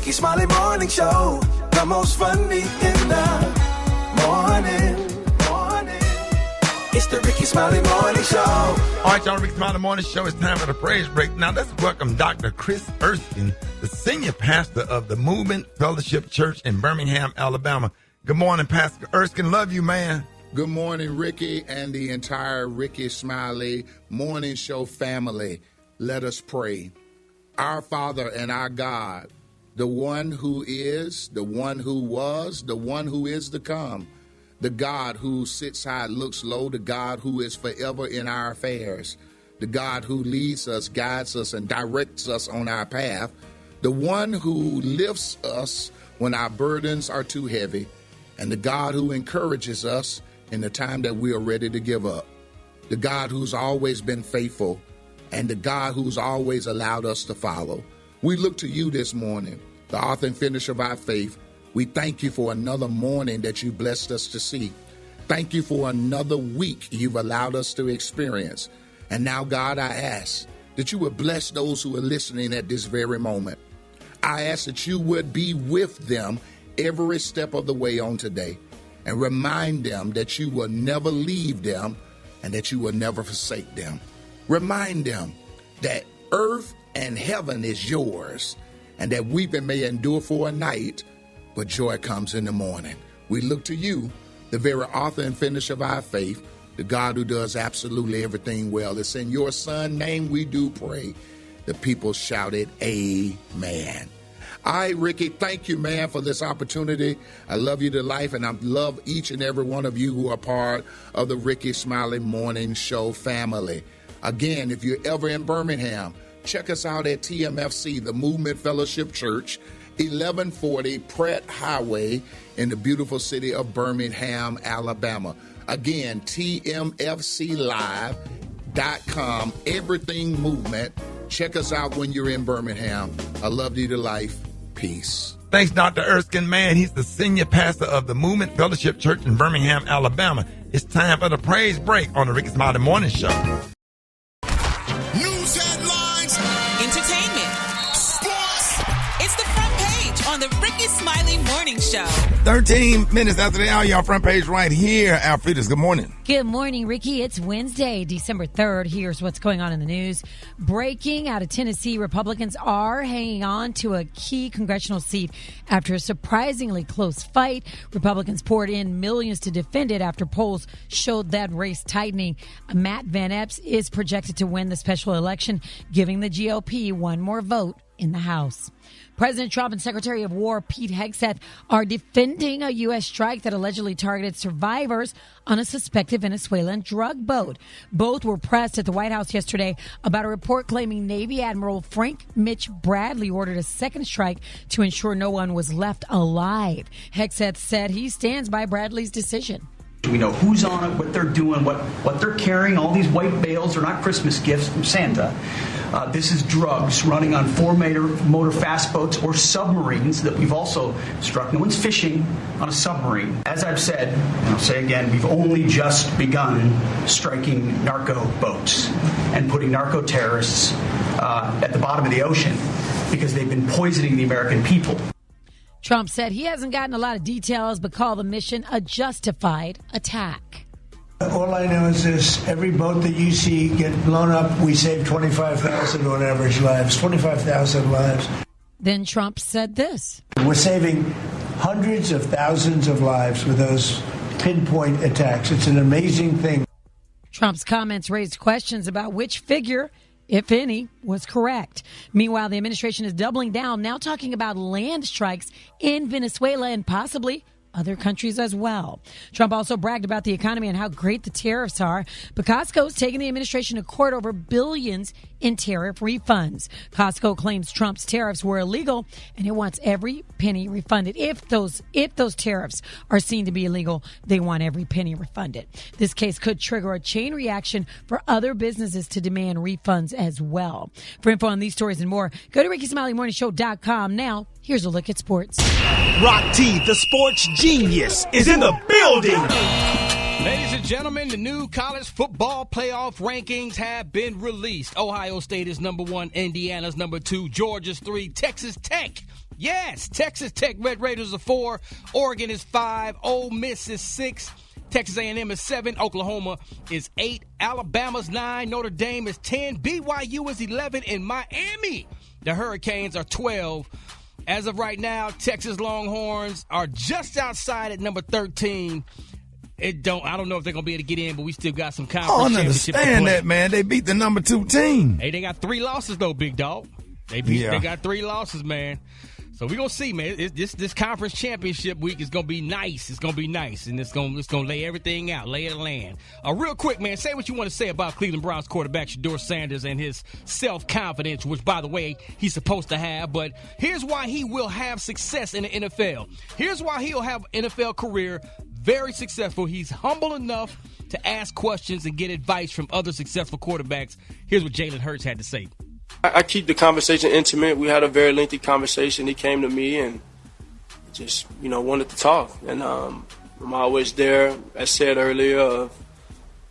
Rickey Smiley Morning Show. The most funny in the morning. It's the Rickey Smiley Morning Show. All right, y'all, Rickey Smiley Morning Show. It's time for the praise break. Now, let's welcome Dr. Kris Erskine, the senior pastor of the Movement Fellowship Church in Birmingham, Alabama. Good morning, Pastor Erskine. Love you, man. Good morning, Rickey and the entire Rickey Smiley Morning Show family. Let us pray. Our Father and our God, the one who is, the one who was, the one who is to come, the God who sits high, looks low, the God who is forever in our affairs, the God who leads us, guides us, and directs us on our path, the one who lifts us when our burdens are too heavy, and the God who encourages us in the time that we are ready to give up, the God who's always been faithful, and the God who's always allowed us to follow. We look to you this morning, the author and finisher of our faith. We thank you for another morning that you blessed us to see. Thank you for another week you've allowed us to experience. And now, God, I ask that you would bless those who are listening at this very moment. I ask that you would be with them every step of the way on today and remind them that you will never leave them and that you will never forsake them. Remind them that earth and heaven is yours and that weeping may endure for a night, but joy comes in the morning. We look to you, the very author and finisher of our faith, the God who does absolutely everything well. It's in your Son's name we do pray. The people shouted, amen. All right, Rickey, thank you, man, for this opportunity. I love you to life, and I love each and every one of you who are part of the Rickey Smiley Morning Show family. Again, if you're ever in Birmingham, check us out at TMFC, the Movement Fellowship Church, 1140 Pratt Highway in the beautiful city of Birmingham, Alabama. Again, TMFClive.com, everything movement. Check us out when you're in Birmingham. I love you to life. Peace. Thanks, Dr. Erskine, man. He's the senior pastor of the Movement Fellowship Church in Birmingham, Alabama. It's time for the praise break on the Rickey Smiley Morning Show. News headlines, entertainment, sports. It's the front page on the Rickey Smiley Morning Show. 13 minutes after the hour, y'all, front page right here. Alfreda's, good morning. Good morning, Rickey. It's Wednesday, December 3rd. Here's what's going on in the news. Breaking out of Tennessee, Republicans are hanging on to a key congressional seat after a surprisingly close fight. Republicans poured in millions to defend it after polls showed that race tightening. Matt Van Epps is projected to win the special election, giving the GOP one more vote in the House. President Trump and Secretary of War Pete Hegseth are defending a U.S. strike that allegedly targeted survivors on a suspected Venezuelan drug boat. Both were pressed at the White House yesterday about a report claiming Navy Admiral Frank Mitch Bradley ordered a second strike to ensure no one was left alive. Hegseth said he stands by Bradley's decision. We know who's on it, what they're doing, what they're carrying. All these white bales are not Christmas gifts from Santa. This is drugs running on four-motor fast boats or submarines that we've also struck. No one's fishing on a submarine. As I've said, and I'll say again, we've only just begun striking narco boats and putting narco terrorists at the bottom of the ocean because they've been poisoning the American people. Trump said he hasn't gotten a lot of details, but called the mission a justified attack. All I know is this: every boat that you see get blown up, we save 25,000 on average lives. 25,000 lives. Then Trump said this: we're saving hundreds of thousands of lives with those pinpoint attacks. It's an amazing thing. Trump's comments raised questions about which figure, if any, was correct. Meanwhile, the administration is doubling down, now talking about land strikes in Venezuela and possibly other countries as well. Trump also bragged about the economy and how great the tariffs are. But Costco's taking the administration to court over billions in tariff refunds. Costco claims Trump's tariffs were illegal and it wants every penny refunded. If those tariffs are seen to be illegal, they want every penny refunded. This case could trigger a chain reaction for other businesses to demand refunds as well. For info on these stories and more, go to RickeySmileyMorningShow.com. Now, here's a look at sports. Rock T, the sports genius, is in the building. Ladies and gentlemen, the new college football playoff rankings have been released. Ohio State is number 1, Indiana's number 2, Georgia's 3, Texas Tech Yes, Texas Tech Red Raiders are 4. Oregon is 5. Ole Miss is 6. Texas A&M is 7. Oklahoma is 8. Alabama's 9. Notre Dame is 10. BYU is 11. And Miami, the Hurricanes, are 12. As of right now, Texas Longhorns are just outside at number 13. I don't know if they're going to be able to get in, but we still got some conference championship to play. I understand that, man. They beat the number 2 team. Hey, they got 3 losses, though, big dog. They got 3 losses, man. So we're going to see, man. This conference championship week is going to be nice. It's going to be nice, and it's going to lay everything out, lay it land. Real quick, man, say what you want to say about Cleveland Browns quarterback Shedeur Sanders and his self-confidence, which, by the way, he's supposed to have. But here's why he will have success in the NFL. Here's why he'll have an NFL career very successful. He's humble enough to ask questions and get advice from other successful quarterbacks. Here's what Jalen Hurts had to say. I keep the conversation intimate. We had a very lengthy conversation. He came to me and just, wanted to talk. And I'm always there, as said earlier, of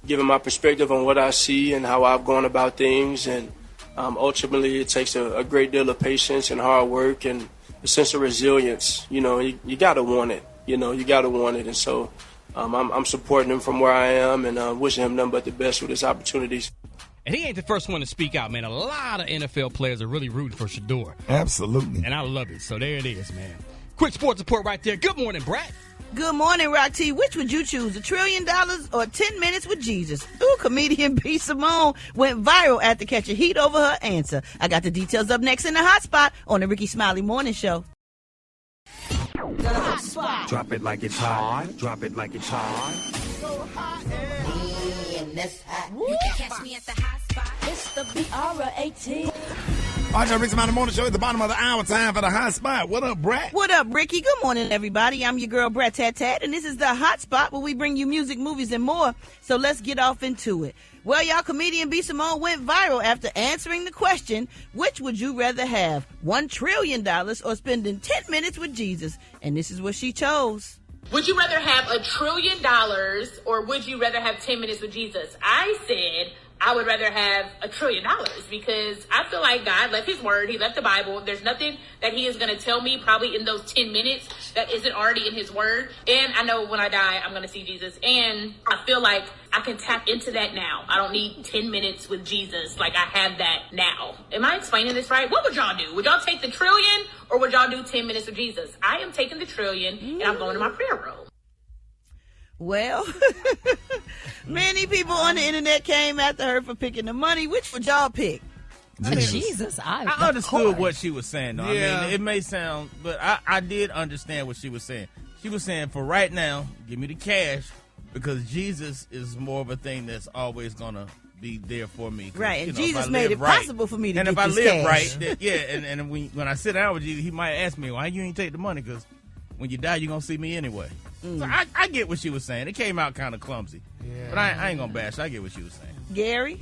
giving my perspective on what I see and how I've gone about things. And ultimately, it takes a great deal of patience and hard work and a sense of resilience. You got to want it. You got to want it. And so I'm supporting him from where I am and wishing him nothing but the best with his opportunities. And he ain't the first one to speak out, man. A lot of NFL players are really rooting for Shedeur. Absolutely. And I love it. So there it is, man. Quick sports report right there. Good morning, Brat. Good morning, Rock T. Which would you choose, $1 trillion or 10 minutes with Jesus? Ooh, comedian B. Simone went viral after catching heat over her answer. I got the details up next in the Hot Spot on the Rickey Smiley Morning Show. The Hot Spot. Drop it like it's hot. Drop it like it's hot. So hot and that's hot. You can catch me at the Hot Spot. It's the BR18. All right, Rickey Smiley Morning Show at the bottom of the hour. Time for the Hot Spot. What up, Brat? What up, Ricky? Good morning, everybody. I'm your girl, Brat Tat Tat, and this is the Hot Spot where we bring you music, movies, and more. So let's get off into it. Well, y'all, comedian B. Simone went viral after answering the question, which would you rather have, $1 trillion or spending 10 minutes with Jesus? And this is what she chose. Would you rather have $1 trillion or would you rather have 10 minutes with Jesus? I said I would rather have $1 trillion because I feel like God left his word. He left the Bible. There's nothing that he is going to tell me probably in those 10 minutes that isn't already in his word. And I know when I die, I'm going to see Jesus. And I feel like I can tap into that now. I don't need 10 minutes with Jesus. Like I have that now. Am I explaining this right? What would y'all do? Would y'all take the trillion or would y'all do 10 minutes with Jesus? I am taking the trillion and I'm going to my prayer room. Well, many people on the internet came after her for picking the money. Which would y'all pick? Jesus, I understood what she was saying, though. Yeah. I mean, it may sound, but I did understand what she was saying. She was saying, for right now, give me the cash, because Jesus is more of a thing that's always going to be there for me. Right, and Jesus made it possible for me to get this cash. And if I live right, and when I sit down with Jesus, he might ask me, why you ain't take the money? Because when you die, you're going to see me anyway. So I get what she was saying. It came out kind of clumsy. Yeah. But I ain't going to bash. I get what she was saying. Gary?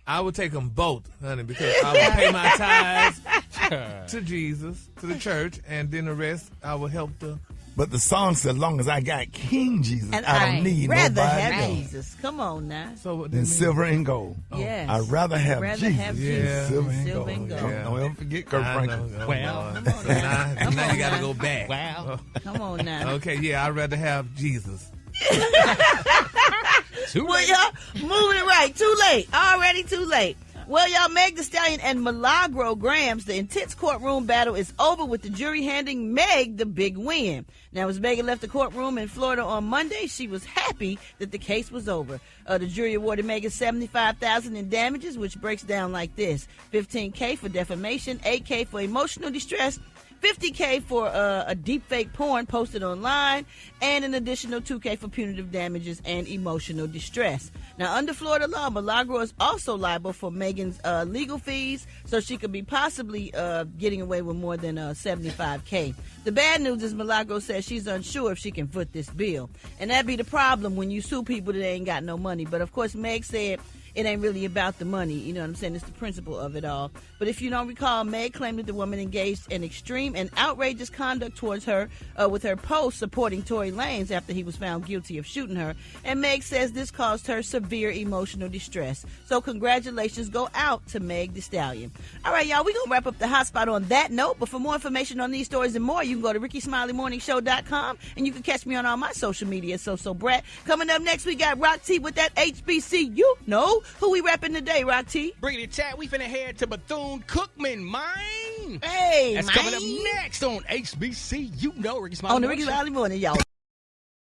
I would take them both, honey, because I would pay my tithes to Jesus, to the church, and then the rest I would help the... But the song said, as long as I got King Jesus, and I don't need rather nobody have else. Jesus. Come on now. So than silver and gold. Yes. I'd rather have Jesus. Yeah. Silver and gold. Yeah. Don't ever forget Kurt Franklin. Now you got to go back. Wow. Come on now. Okay, yeah, I'd rather have Jesus. Well, y'all, moving it right. Too late. Already too late. Well, y'all, Meg Thee Stallion and Milagro Grams, the intense courtroom battle is over with the jury handing Meg the big win. Now, as Megan left the courtroom in Florida on Monday, she was happy that the case was over. The jury awarded Megan $75,000 in damages, which breaks down like this: $15,000 for defamation, $8,000 for emotional distress, $50,000 for a deep fake porn posted online, and an additional $2,000 for punitive damages and emotional distress. Now, under Florida law, Milagro is also liable for Megan's legal fees, so she could be possibly getting away with more than $75,000. The bad news is Milagro says she's unsure if she can foot this bill, and that'd be the problem when you sue people that ain't got no money. But of course, Meg said it ain't really about the money. You know what I'm saying? It's the principle of it all. But if you don't recall, Meg claimed that the woman engaged in extreme and outrageous conduct towards her with her post supporting Tory Lanez after he was found guilty of shooting her. And Meg says this caused her severe emotional distress. So congratulations go out to Meg Thee Stallion. All right, y'all, we're going to wrap up the hot spot on that note. But for more information on these stories and more, you can go to RickeySmileyMorningShow.com, and you can catch me on all my social media. So Brat. Coming up next, we got Rock T with that HBCU. Know who we rapping today, Rock T? Bring it, chat. We finna head to Bethune-Cookman, mine. Hey, that's mine. coming up next on HBCU. Rickey Smiley on the Rickey Smiley Morning, y'all.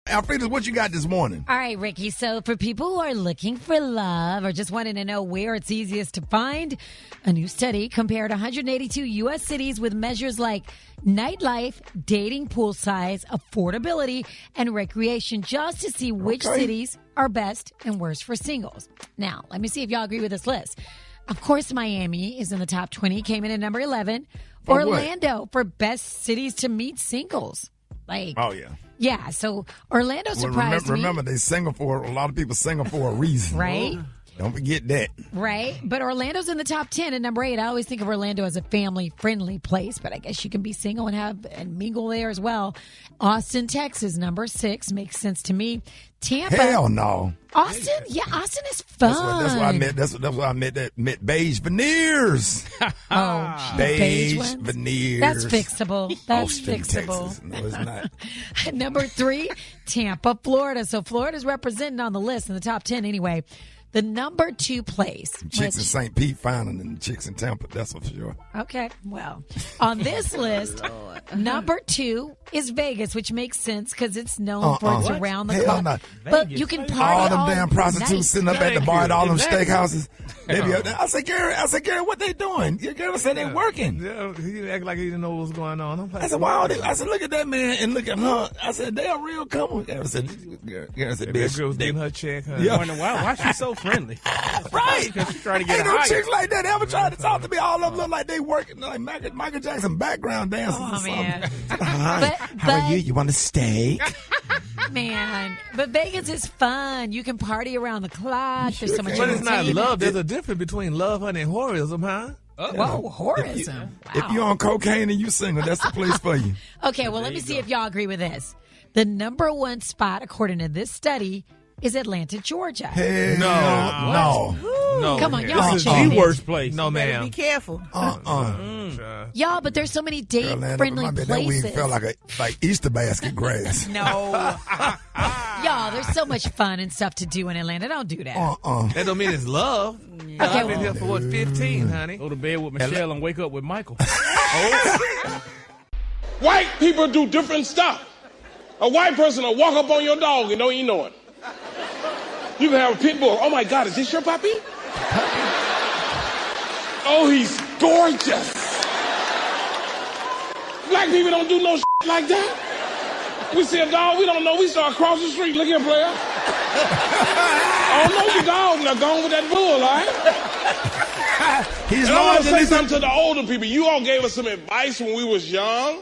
Alfredo, what you got this morning? All right, Ricky. So for people who are looking for love or just wanting to know where it's easiest to find, a new study compared 182 U.S. cities with measures like nightlife, dating pool size, affordability, and recreation just to see which cities are best and worst for singles. Now, let me see if y'all agree with this list. Of course, Miami is in the top 20, came in at number 11. Orlando for best cities to meet singles. Oh, yeah. Yeah, so Orlando surprised me. Remember, they single for a lot of people single for a reason, right? Don't forget that. Right, but Orlando's in the top 10 at number 8. I always think of Orlando as a family-friendly place, but I guess you can be single and mingle there as well. Austin, Texas, number 6, makes sense to me. Tampa. Hell no. Austin? Yeah, Austin is fun. That's what I meant. That's what I meant beige veneers. beige veneers. That's fixable. That's Austin, fixable. Texas. No, it's not. Number 3, Tampa, Florida. So Florida's represented on the list in the top 10 anyway. The number 2 place. Chicks in St. Pete finer than the chicks in Tampa, that's for sure. Okay, well, on this list, number 2 is Vegas, which makes sense because it's known for its around the clock. No. But you can party all them damn prostitutes night. sitting up at the bar at all them steakhouses. They be up there. I said, Gary, what they doing? Gary said they working. Yeah, he act like he didn't know what was going on. I said, why? I said, look at that man and look at her. I said, they a real couple. Gary said, that girl was getting her check. Yeah. Why she's so friendly? Right. Because she's trying to get ain't higher. No chicks like that ever trying to talk to me. All of them look like they working like Michael Jackson background dancers or something. Man. How are you? You want a steak? Man, but Vegas is fun. You can party around the clock. There's so much. But it's not love. There's a difference between love, honey, and whorism, huh? Whoa, whorism. If you're on cocaine and you single, that's the place for you. Okay, well, let me see if y'all agree with this. The number 1 spot, according to this study, is Atlanta, Georgia. Hey, no. Come on, y'all. This is the worst place. No, ma'am. Be careful. Y'all, but there's so many date-friendly places. That weed felt like Easter basket grass. No. Y'all, there's so much fun and stuff to do in Atlanta. Don't do that. That don't mean it's love. Okay, I've been here for 15, honey. Go to bed with Michelle and wake up with Michael. White people do different stuff. A white person will walk up on your dog and don't even know it. You can have a pit bull. Oh my God, is this your puppy? Oh, he's gorgeous. Black people don't do no shit like that. We see a dog we don't know, we start across the street. Look here, player. I don't know your dog. Now go on with that bull, all right? He's and I want to say larger something to the older people. You all gave us some advice when we was young.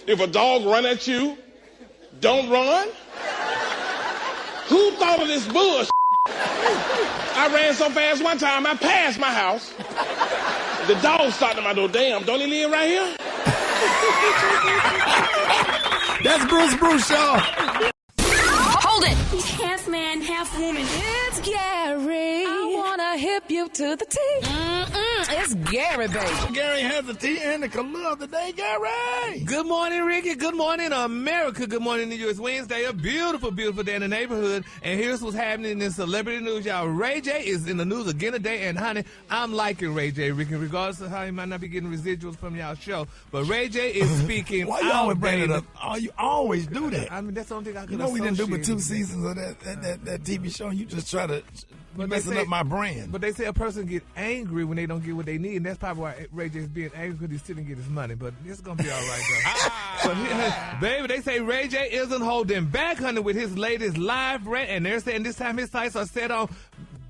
If a dog run at you, don't run. Who thought of this bullshit? I ran so fast one time, I passed my house. The dog stopped at my door. Damn, don't he live right here? That's Bruce Shaw. Hold it. Half man, half woman. It's Gary. I wanna hip you to the T. It's Gary, baby. Gary has the T and the color of the day, Gary. Good morning, Ricky. Good morning, America. Good morning to you. It's Wednesday, a beautiful, beautiful day in the neighborhood. And here's what's happening in celebrity news, y'all. Ray J is in the news again today. And, honey, I'm liking Ray J, Ricky, regardless of how he might not be getting residuals from y'all show. But Ray J is speaking. Why you always bring it up? Oh, you always do that. I mean, that's the only thing I can You know we didn't do but 2 seasons of that TV show, and you just try to messing up my brand. But they say a person get angry when they don't get what they need, and that's probably why Ray J is being angry because he still didn't get his money. But it's going to be all right, though. But, baby, they say Ray J isn't holding back, honey, with his latest live rant, and they're saying this time his sights are set on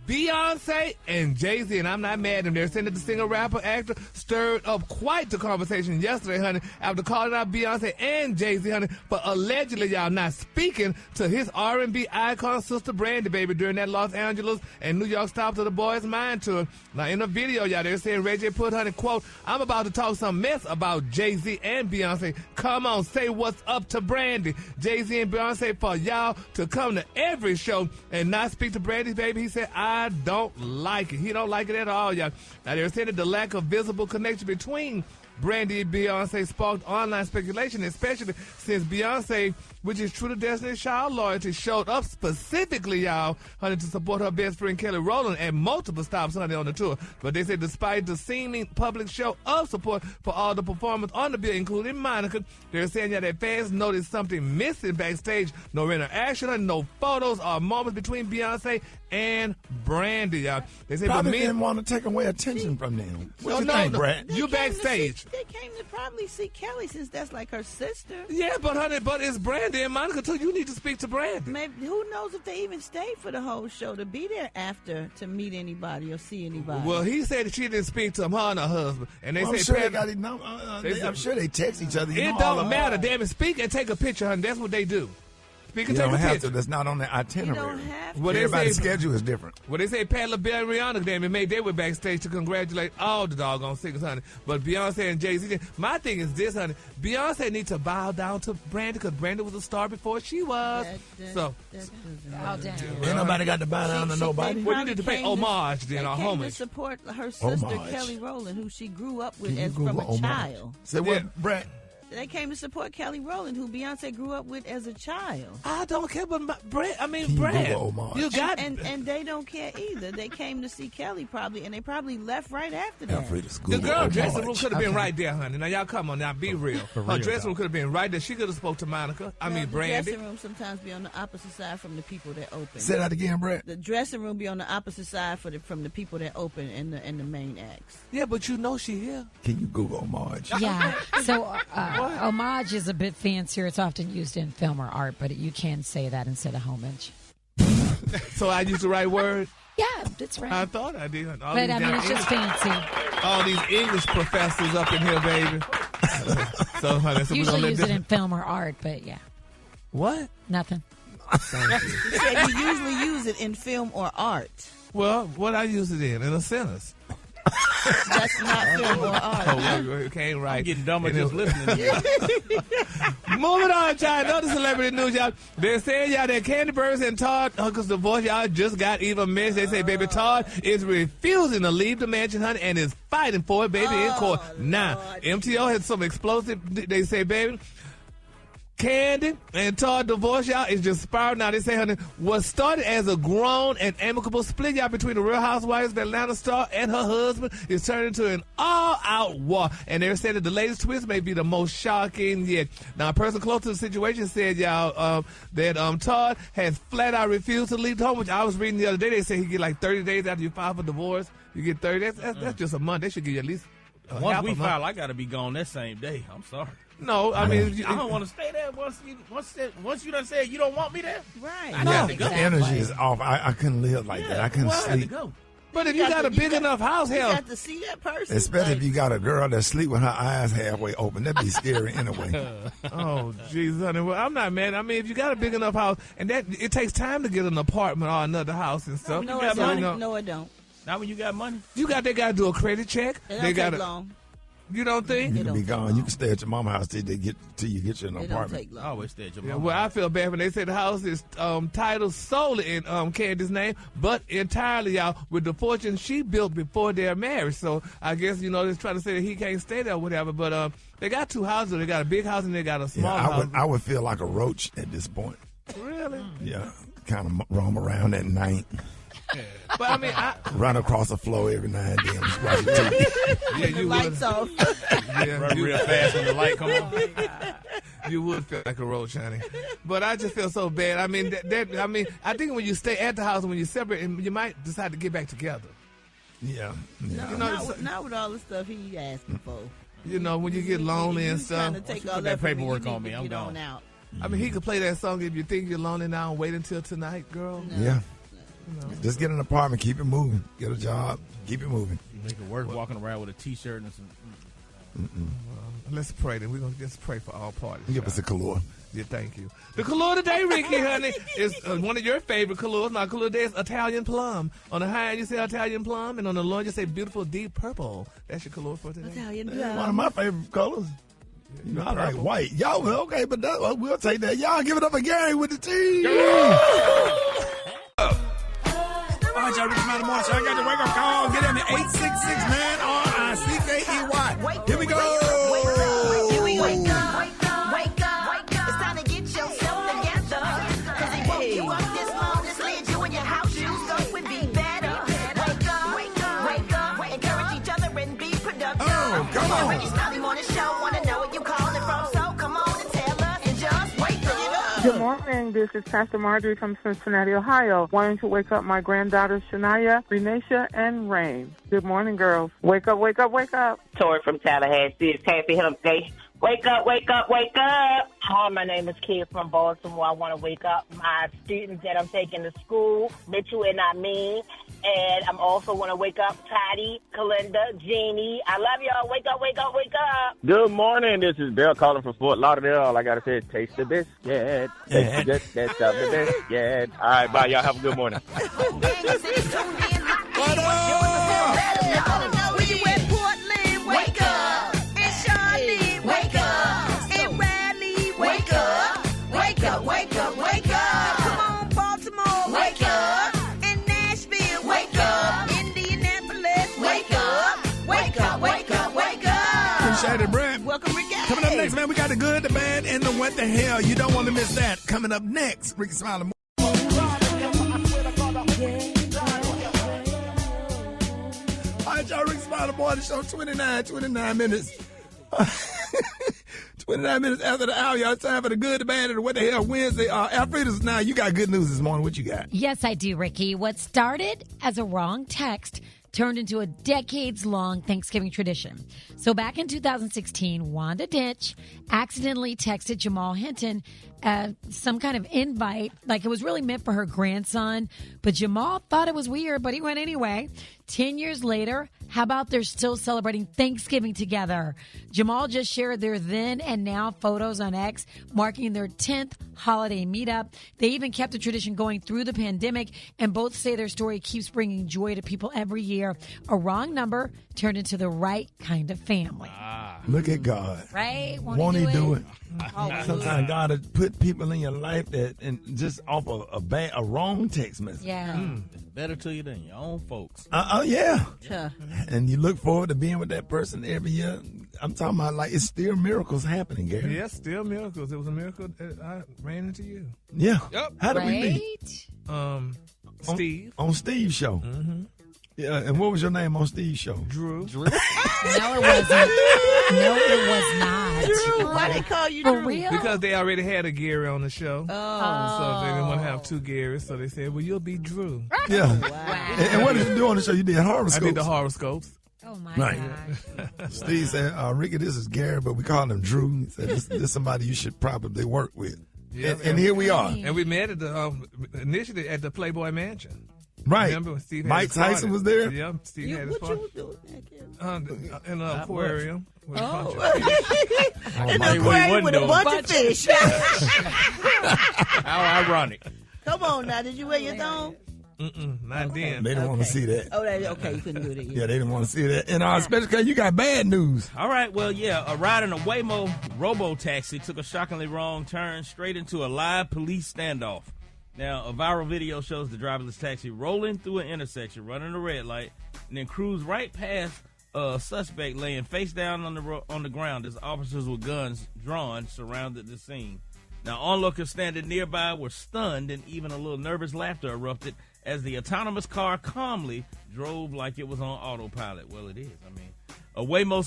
Beyonce and Jay-Z, and I'm not mad at them. They're saying that the singer, rapper, actor stirred up quite the conversation yesterday, honey, after calling out Beyonce and Jay-Z, honey, for allegedly, y'all, not speaking to his R&B icon, Sister Brandy, baby, during that Los Angeles and New York stop to the Boys Mind tour. Now, in the video, y'all, they're saying Ray J put, honey, quote, I'm about to talk some mess about Jay-Z and Beyonce. Come on, say what's up to Brandy. Jay-Z and Beyonce for y'all to come to every show and not speak to Brandy, baby. He said, I don't like it. He don't like it at all, y'all. Now, they're saying that the lack of visible connection between Brandy and Beyonce sparked online speculation, especially since Beyonce, which is true to Destiny's Child loyalty, showed up specifically, y'all, honey, to support her best friend Kelly Rowland at multiple stops, honey, on the tour. But they said despite the seeming public show of support for all the performers on the bill, including Monica, they're saying that fans noticed something missing backstage. No interaction, honey, no photos or moments between Beyonce and Brandy, y'all. They said, probably but didn't want to take away attention from them. What you think, Brad? You backstage. They came to probably see Kelly since that's like her sister. Yeah, but honey, but it's Brandy and Monica too. You need to speak to Brandy. Maybe, who knows if they even stayed for the whole show to be there after to meet anybody or see anybody. Well, he said that she didn't speak to him, her and her husband, and they I'm say sure they got his number. I'm sure they text each other. It don't matter, damn it. Speak and take a picture, honey. That's what they do. Speak and you take don't a have picture. to. That's not on the itinerary. You don't have to. Well, everybody's schedule is different. Well, they say Pat LaBelle and Rihanna, damn it, made they went backstage to congratulate all the doggone singers, honey. But Beyonce and Jay-Z, my thing is this, honey. Beyonce needs to bow down to Brandy because Brandy was a star before she was. Bow down. Ain't nobody got to bow down to nobody. Well, you need to pay homage then, or They came to homage. support her sister, Homage. Kelly Rowland, who she grew up with Can you as from Google a homage? child. Say what, Brett? They came to support Kelly Rowland, who Beyonce grew up with as a child. I don't care, but Brett, Can you Google homage? you got and they don't care either. They came to see Kelly probably, and they probably left right after that. The girl dressing room could have been right there, honey. Now, y'all come on, now be real. Her dressing room could have been right there. She could have spoke to Monica. The Brandy. dressing room sometimes be on the opposite side from the people that open. Say that again, Brett. The dressing room be on the opposite side from the people that open and the main acts. Yeah, but you know she here. Can you Google homage? Yeah. So homage is a bit fancier. It's often used in film or art, but you can say that instead of homage. So I used the right word? Yeah, that's right. I thought I did. But I mean, it's just fancy. All these English professors up in here, baby. So, honey, so Usually use it in film or art, but yeah. What? Nothing. You said you usually use it in film or art. Well, what I use it in a sentence. That's not film or art. Oh, okay, right. I'm getting dumber just listening to you. Moving on, y'all. Another celebrity news, y'all. They're saying, y'all, that Candy Burns and Todd Uncle's divorce, y'all, just got even missed. They say, baby, Todd is refusing to leave the mansion, honey, and is fighting for it, baby, in court. Now, MTO had some explosive, they say, baby, Candy and Todd divorce, y'all, is just spiraling. Now, they say, honey, what started as a grown and amicable split, y'all, between the Real Housewives of Atlanta star and her husband is turning into an all-out war. And they're saying that the latest twist may be the most shocking yet. Now, a person close to the situation said, y'all, that Todd has flat-out refused to leave the home, which I was reading the other day. They say he get like 30 days after you file for divorce. You get 30 days. That's just a month. They should give you at least once we file, I got to be gone that same day. I'm sorry. No, I mean, I don't want to stay there. Once you done said you don't want me there, right? I got to go. The energy is off. I couldn't live like that. I couldn't I had sleep. to go. But if you got a big enough house, You hell, got to see that person. Especially like, if you got a girl that sleep with her eyes halfway open. That'd be scary anyway. oh, Jesus, honey. Well, I'm not mad. I mean, if you got a big enough house, and that it takes time to get an apartment or another house and stuff. No, it don't. No, it don't. Not when you got money. They got to do a credit check. It They don't got take long. You don't think? You can be gone. You can stay at your mama's house till you get you an It don't apartment. take long. I always stay at your Yeah, mama. well, I feel bad when they say the house is titled solely in Candy's name, but entirely, y'all, with the fortune she built before their marriage. So I guess, they're trying to say that he can't stay there or whatever. But they got two houses. They got a big house and they got a small house. I would feel like a roach at this point. Really? Yeah, kind of roam around at night. But I mean, run across the floor every now and then. Just watch TV. Yeah, you Lights off. Run real fast when the light come on. You would feel like a roach, honey. But I just feel so bad. I mean, I think when you stay at the house and when you separate, you might decide to get back together. Yeah. Not with all the stuff he asking for. When you get lonely and stuff. Trying to take Put all that that paperwork from me, on me. you I'm need to get gone. on out. I mean, he could play that song, If You Think You're Lonely Now, Wait Until Tonight, girl. Yeah. Just get an apartment, keep it moving. Get a job, keep it moving. Make it work walking around with a T-shirt and some. Let's pray. Then we're gonna just pray for all parties. Give us a Collier. Yeah, thank you. The Collier today, Ricky, honey, is one of your favorite Colliers. Now, Collier today is Italian plum. On the high end, you say Italian plum, and on the low end, you say beautiful deep purple. That's your Collier for today. Italian plum. One of my favorite colors. You know, I like white. Y'all, okay, but we'll take that. Y'all give it up for Gary with the team. All right, y'all, Rickey Smiley Morning Show. I got your wake-up call. Get in the 866-MAN-RICKEY. Here we go. Here we go. Wake up. Wake up. It's time to get yourself together. Because he woke you up this morning, slid you in your house shoes, so it would be better. Wake up. Wake up. Encourage each other and be productive. Oh, come on. Rickey Smiley Morning Show. Want to know where you calling from, so come on and tell us and just wake up. Good morning. This is Pastor Marjorie from Cincinnati, Ohio. Wanting to wake up my granddaughters, Shania, Renisha, and Rain. Good morning, girls. Wake up, wake up, wake up. Tori from Tallahassee. It's Happy Hump Day. Wake up, wake up, wake up. Hi, my name is Kris from Baltimore. I want to wake up my students that I'm taking to school, Mitchell and I mean. And I'm also want to wake up Patty, Kalinda, Jeannie. I love y'all. Wake up, wake up, wake up. Good morning. This is Bill calling from Fort Lauderdale. All I got to say is taste the biscuit. Taste the biscuit, of the biscuit. All right, bye. Y'all have a good morning. What up? Where you at, Portland? Wake up. And Charlotte, wake up. And Raleigh, wake up. Wake up, wake up, wake up. Come on, Baltimore, wake up. And Nashville, wake up. Indianapolis, wake up. Wake up, wake up, wake up. Appreciate it, Brent. Welcome, Rickey. Coming up next, man, we got the good, the bad, and the what the hell. You don't want to miss that. Coming up next, Rickey Smiley. All right, y'all, Rickey Smiley Morning Show, 29 minutes. 29 minutes after the hour, y'all. It's time for the good, the bad, and the what the hell Wednesday. Alfreda's now, you got good news this morning. What you got? Yes, I do, Rickey. What started as a wrong text turned into a decades-long Thanksgiving tradition. So back in 2016, Wanda Ditch accidentally texted Jamal Hinton some kind of invite, like it was really meant for her grandson, but Jamal thought it was weird, but he went anyway. 10 years later, how about they're still celebrating Thanksgiving together? Jamal just shared their then and now photos on X, marking their 10th holiday meetup. They even kept the tradition going through the pandemic, and both say their story keeps bringing joy to people every year. A wrong number turned into the right kind of family. Look at God. Right? Won't he do it? Always. Sometimes God has put people in your life that, and just off a wrong text message. Yeah. It's better to you than your own folks. Yeah. Huh. And you look forward to being with that person every year. I'm talking about like it's still miracles happening, Gary. Yes, still miracles. It was a miracle that I ran into you. Yeah. Yep. How did we meet? Steve. On Steve's show. Mm-hmm. Yeah, and what was your name on Steve's show? Drew. No, it wasn't. No, it was not. Drew. Why they call you For Drew? real? Because they already had a Gary on the show. Oh. So they didn't want to have two Garys, so they said, well, you'll be Drew. Yeah. Wow. And what did you do on the show? You did horoscopes. I did the horoscopes. Oh, my Right. gosh. Steve said, Rickey, this is Gary, but we call him Drew. He said, this is somebody you should probably work with. Yeah, and here we are. And we met at the initially at the Playboy Mansion. Right. Remember when Steve had Mike his party? Tyson was there? Yeah, Steve had his What party. you was doing? In the aquarium. With a bunch of In the aquarium with a bunch of fish. How ironic. Come on now, did you wear your thong? Not then. They didn't want to see that. Oh, okay, you couldn't do it. Yeah, they didn't want to see that. And especially because you got bad news. All right, well, yeah, a ride in a Waymo robo-taxi took a shockingly wrong turn straight into a live police standoff. Now, a viral video shows the driverless taxi rolling through an intersection, running a red light, and then cruise right past a suspect laying face down on the ground as officers with guns drawn surrounded the scene. Now, onlookers standing nearby were stunned, and even a little nervous laughter erupted as the autonomous car calmly drove like it was on autopilot. Well, it is. I mean, a Waymo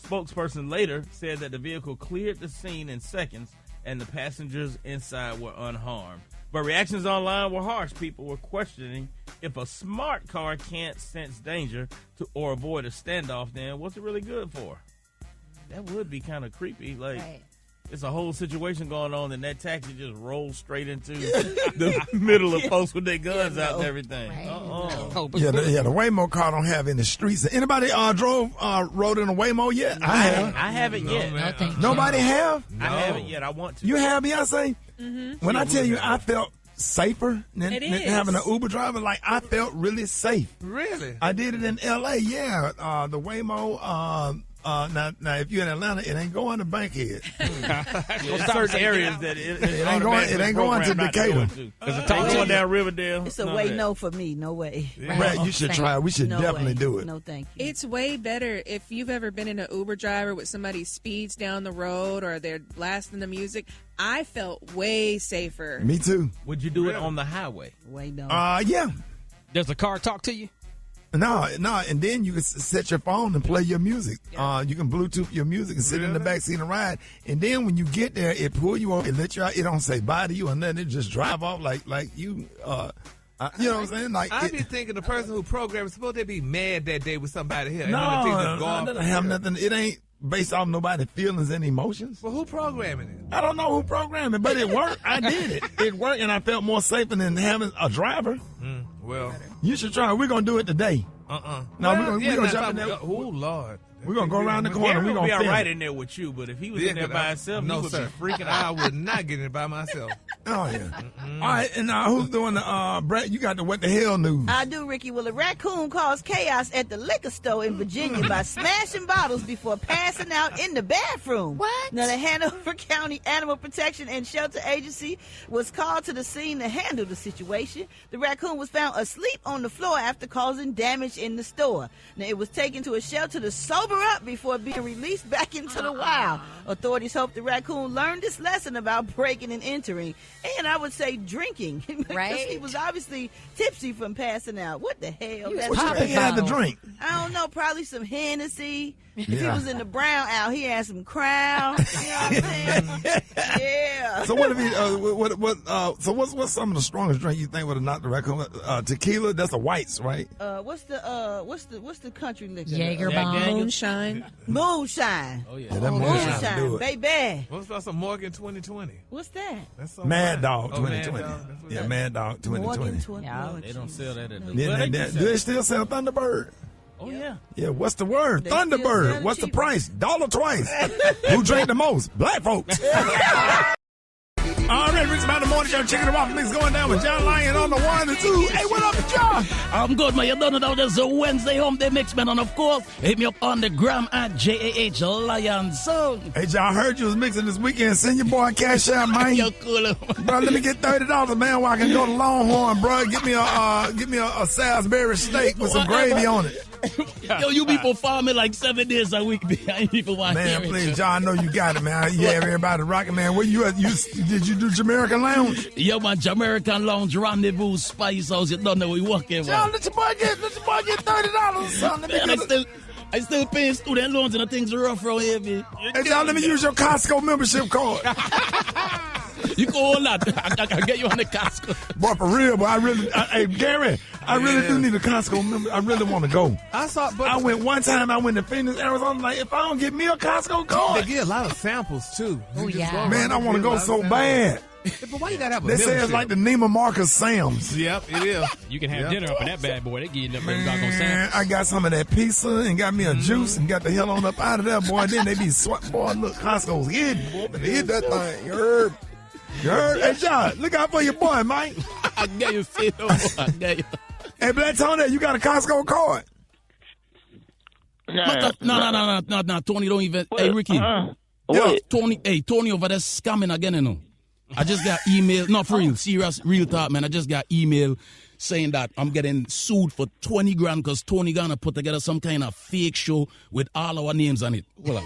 spokesperson later said that the vehicle cleared the scene in seconds and the passengers inside were unharmed. But reactions online were harsh. People were questioning if a smart car can't sense danger or avoid a standoff, then what's it really good for? That would be kind of creepy. Like, it's a whole situation going on, and that taxi just rolls straight into the middle of folks with their guns out and everything. Yeah, the Waymo car don't have any streets. Anybody rode in a Waymo yet? I have. I haven't yet. No, thank you. Nobody have? I haven't yet. I want to. You have, Beyonce? Mm-hmm. When I tell you, I felt safer than having an Uber driver. Like, I felt really safe. Really? I did it in L.A., yeah. The Waymo, now, if you're in Atlanta, it ain't going to Bankhead. There's certain areas that it ain't going to Decatur. It's going down Riverdale. It's a no for me. No way. Brad, you should try. We should definitely do it. No, thank you. It's way better if you've ever been in an Uber driver with somebody speeds down the road or they're blasting the music. I felt way safer. Me too. Would you do it on the highway? Yeah. Does the car talk to you? No, and then you can set your phone and play your music. Yeah. You can Bluetooth your music and sit in the back seat and ride. And then when you get there, it pull you over, it let you out. It don't say bye to you or nothing. It just drive off like you. You know what I'm saying? Like I be thinking the person who programmed is supposed to be mad that day with somebody here. No, it doesn't have nothing. It ain't based off nobody's feelings and emotions. Well, who programming it? I don't know who programmed it, but it worked. I did it. It worked, and I felt more safer than having a driver. Well, you should try. We're gonna do it today. No, we're gonna jump in there. Oh Lord. We're gonna go around the corner. We're gonna be all film. right in there with you, but if he was in there by himself, he would be freaking out. I would not get in it by myself. Oh yeah. All right, and who's doing the Brat? You got the what the hell news? I do, Ricky. Well, a raccoon caused chaos at the liquor store in Virginia by smashing bottles before passing out in the bathroom. What? Now, the Hanover County Animal Protection and Shelter Agency was called to the scene to handle the situation. The raccoon was found asleep on the floor after causing damage in the store. Now, it was taken to a shelter to sober up before being released back into the wild. Authorities hope the raccoon learned this lesson about breaking and entering, and I would say drinking. Because he was obviously tipsy from passing out. What the hell? What you had to drink? I don't know, probably some Hennessy. If he was in the brown owl, he had some Crown. You know what I'm saying? Yeah. So what if he? So what's some of the strongest drink you think would have knocked the raccoon? Tequila. That's a whites, right? What's the country liquor? Jaeger bomb. Moonshine. Moonshine. Oh yeah. That moonshine do it. Baby. What's about some Morgan 2020? What's that? That's Mad Dog 2020. Mad Dog. Yeah, Mad Dog 2020. They don't sell that at the. Do they still sell Thunderbird? Oh yeah. Yeah, what's the word? Thunderbird. What's the price? $1 twice. Who drank the most? Black folks. All right, Rick's about the morning show. Checking the Waffle Mix going down with John Lyon on the 1 and 2. Hey, what up, John? I'm good, man. You don't know there's a Wednesday home day mix, man. And of course, hit me up on the gram at JAH Lion Song. Hey, John, I heard you was mixing this weekend. Send your boy Cash out, man. You're cool. Bro, let me get $30, man, while I can go to Longhorn, bro. Get me a Salisbury steak with some gravy on it. Yo, you people farm me like 7 days a week, man. People want man, please, John, I know you got it, man. You have everybody rocking, man. Where you at? Did you do Jamaican Lounge? Yo, man, Jamaican Lounge, Rendezvous, Spice House. You don't know we working, man. John, let your boy get $30, son. Man, I still paying student loans and the things are rough around here, man. Hey, John, let me use your Costco membership card. You can hold that. I can get you on the Costco. Boy, for real, but hey, Gary, I really do need a Costco member. I really want to go. I went one time, I went to Phoenix, Arizona, like, if I don't get me a Costco card. They get a lot of samples, too. Oh, yeah. Man, I want to go so bad. But why you gotta have a They say it's like the Neiman Marcus Sam's. Yep, it is. You can have dinner up in that bad boy. They give you them doggone Man, samples. I got some of that pizza and got me a juice and got the hell on up out of there, boy. Then they be swat. Boy, look, Costco's hidden, boy. They hit that thing. You heard? You heard? Hey, John, look out for your boy, Mike. I get you, see no more. I get you. Hey, Black Tony, you got a Costco card? No, Tony, don't even. Hey, Ricky. Yeah. Tony over there scamming again, you know. I just got email, not for real, serious, real talk, man. I just got email saying that I'm getting sued for 20 grand because Tony gonna put together some kind of fake show with all our names on it. Hold on.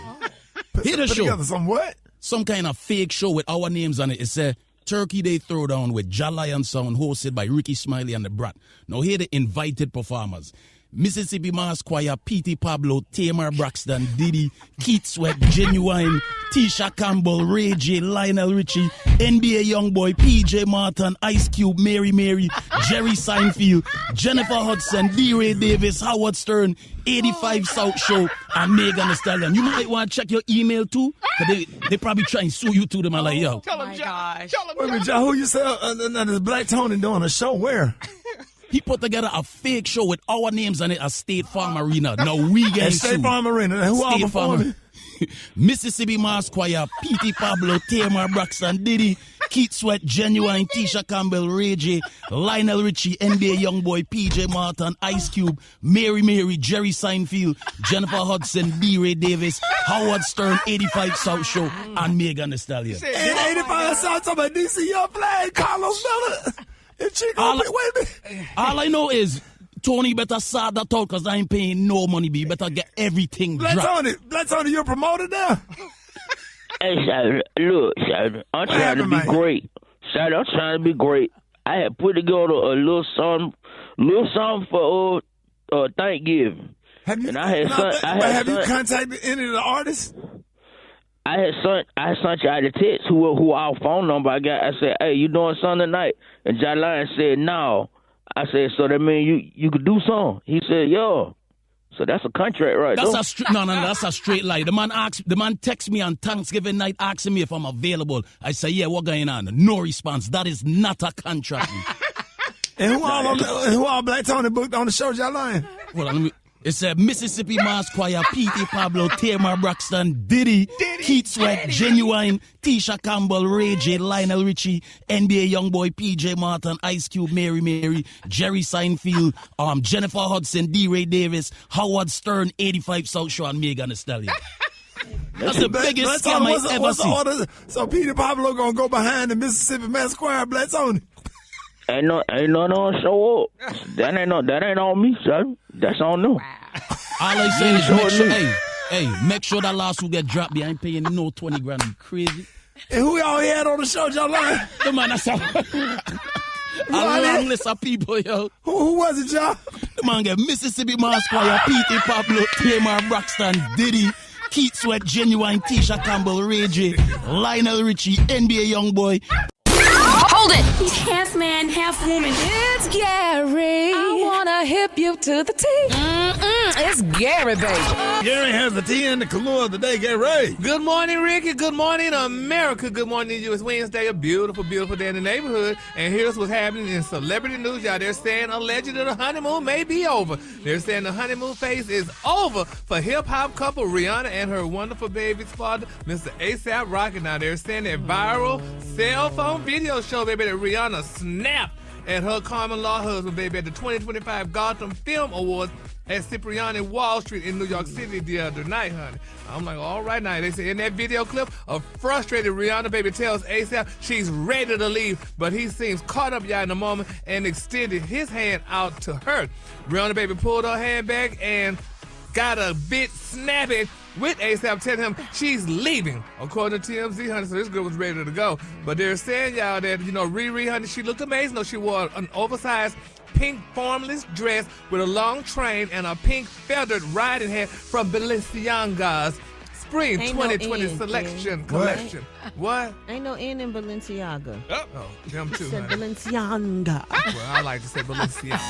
Hear the Put show. together some what? Some kind of fake show with our names on it. It's a Turkey Day Throwdown with Lion Sound hosted by Rickey Smiley and the Brat. Now here the invited performers. Mississippi Mass Choir, P.T. Pablo, Tamar Braxton, Diddy, Keith Sweat, Genuine, Tisha Campbell, Ray J, Lionel Richie, NBA Youngboy, P.J. Martin, Ice Cube, Mary Mary, Jerry Seinfeld, Jennifer Hudson, D-Ray Davis, Howard Stern, 85 South Show, and Megan Thee Stallion. You might want to check your email too, because they probably try and sue you too. Them are like, yo. Tell him, Josh. Wait a minute, Josh, who you say? This Black Tony doing a show where? He put together a fake show with our names on it at State Farm Arena. No, we get sued. State Farm Arena. Who all performing? Mississippi Mass Choir, P.T. Pablo, Tamar Braxton, Diddy, Keith Sweat, Genuine, Tisha Campbell, Ray J, Lionel Richie, NBA Youngboy, P.J. Martin, Ice Cube, Mary Mary, Jerry Seinfeld, Jennifer Hudson, D-Ray Davis, Howard Stern, 85 South Show, and Megan Thee Stallion. And 85 South talking about DC, your flag, Carlos Miller. All I know is Tony better sort that out because I ain't paying no money. But you better get everything dropped. Black Tony, you're promoted now? Hey, Saturday, look, Saturday, I'm trying to be great. Saturday, I'm trying to be great. I had put together a little song for Thanksgiving. Have you contacted any of the artists? I had sent you out a text who our phone number I got. I said, hey, you doing something tonight? And John Lyon said, no. I said, so that means you could do something. He said, yo. So that's a contract right there. That's a straight lie. The man texted me on Thanksgiving night asking me if I'm available. I say, yeah, what going on? No response. That is not a contract. And who all Black Tony booked on the show, John Lyon? Hold on, it said Mississippi Mass Choir, P.T. Pablo, Tamar Braxton, Diddy, Keith Sweat, Genuine, Tisha Campbell, Ray J, Lionel Richie, NBA Youngboy, P.J. Martin, Ice Cube, Mary Mary, Jerry Seinfeld, Jennifer Hudson, D-Ray Davis, Howard Stern, 85 South Show, and Megan Thee Stallion. That's the biggest scam I ever seen. So P.T. Pablo gonna go behind the Mississippi Mass Choir, Black Tony. Ain't no show up. That ain't on me, son. That's on them. All I say is make sure that last who get dropped. I ain't paying no 20 grand. You crazy? And who y'all had on the show, John Lyon? The man, that's a long list of people, yo. Who was it, y'all? The man get Mississippi Mass Choir, P.T. Pablo, Tamar Braxton, Diddy, Keith Sweat, Genuine, Tisha Campbell, Ray J, Lionel Richie, NBA Youngboy. Hold it! He's half man, half woman. It's Gary. I wanna hip you to the T. It's Gary, baby. Gary has the T in the clue of the day. Gary. Good morning, Ricky. Good morning, America. Good morning to you. It's Wednesday, a beautiful, beautiful day in the neighborhood. And here's what's happening in celebrity news. Y'all, they're saying allegedly the honeymoon may be over. They're saying the honeymoon phase is over for hip-hop couple Rihanna and her wonderful baby's father, Mr. A$AP Rocky. Now, they're saying that viral cell phone video show, baby, that Rihanna snapped at her common-law husband, baby, at the 2025 Gotham Film Awards at Cipriani Wall Street in New York City the other night, honey. I'm like, all right now. They say in that video clip, a frustrated Rihanna, baby, tells A$AP she's ready to leave, but he seems caught up, y'all, in the moment and extended his hand out to her. Rihanna, baby, pulled her hand back and got a bit snappy with A$AP, telling him she's leaving, according to TMZ, honey. So this girl was ready to go. But they're saying, y'all, that, Riri, honey, she looked amazing, though. She wore an oversized pink formless dress with a long train and a pink feathered riding hat from Balenciaga's Spring 2020 collection. What? Ain't no N in Balenciaga. Oh, them too, said honey. Balenciaga. Well, I like to say Balenciaga.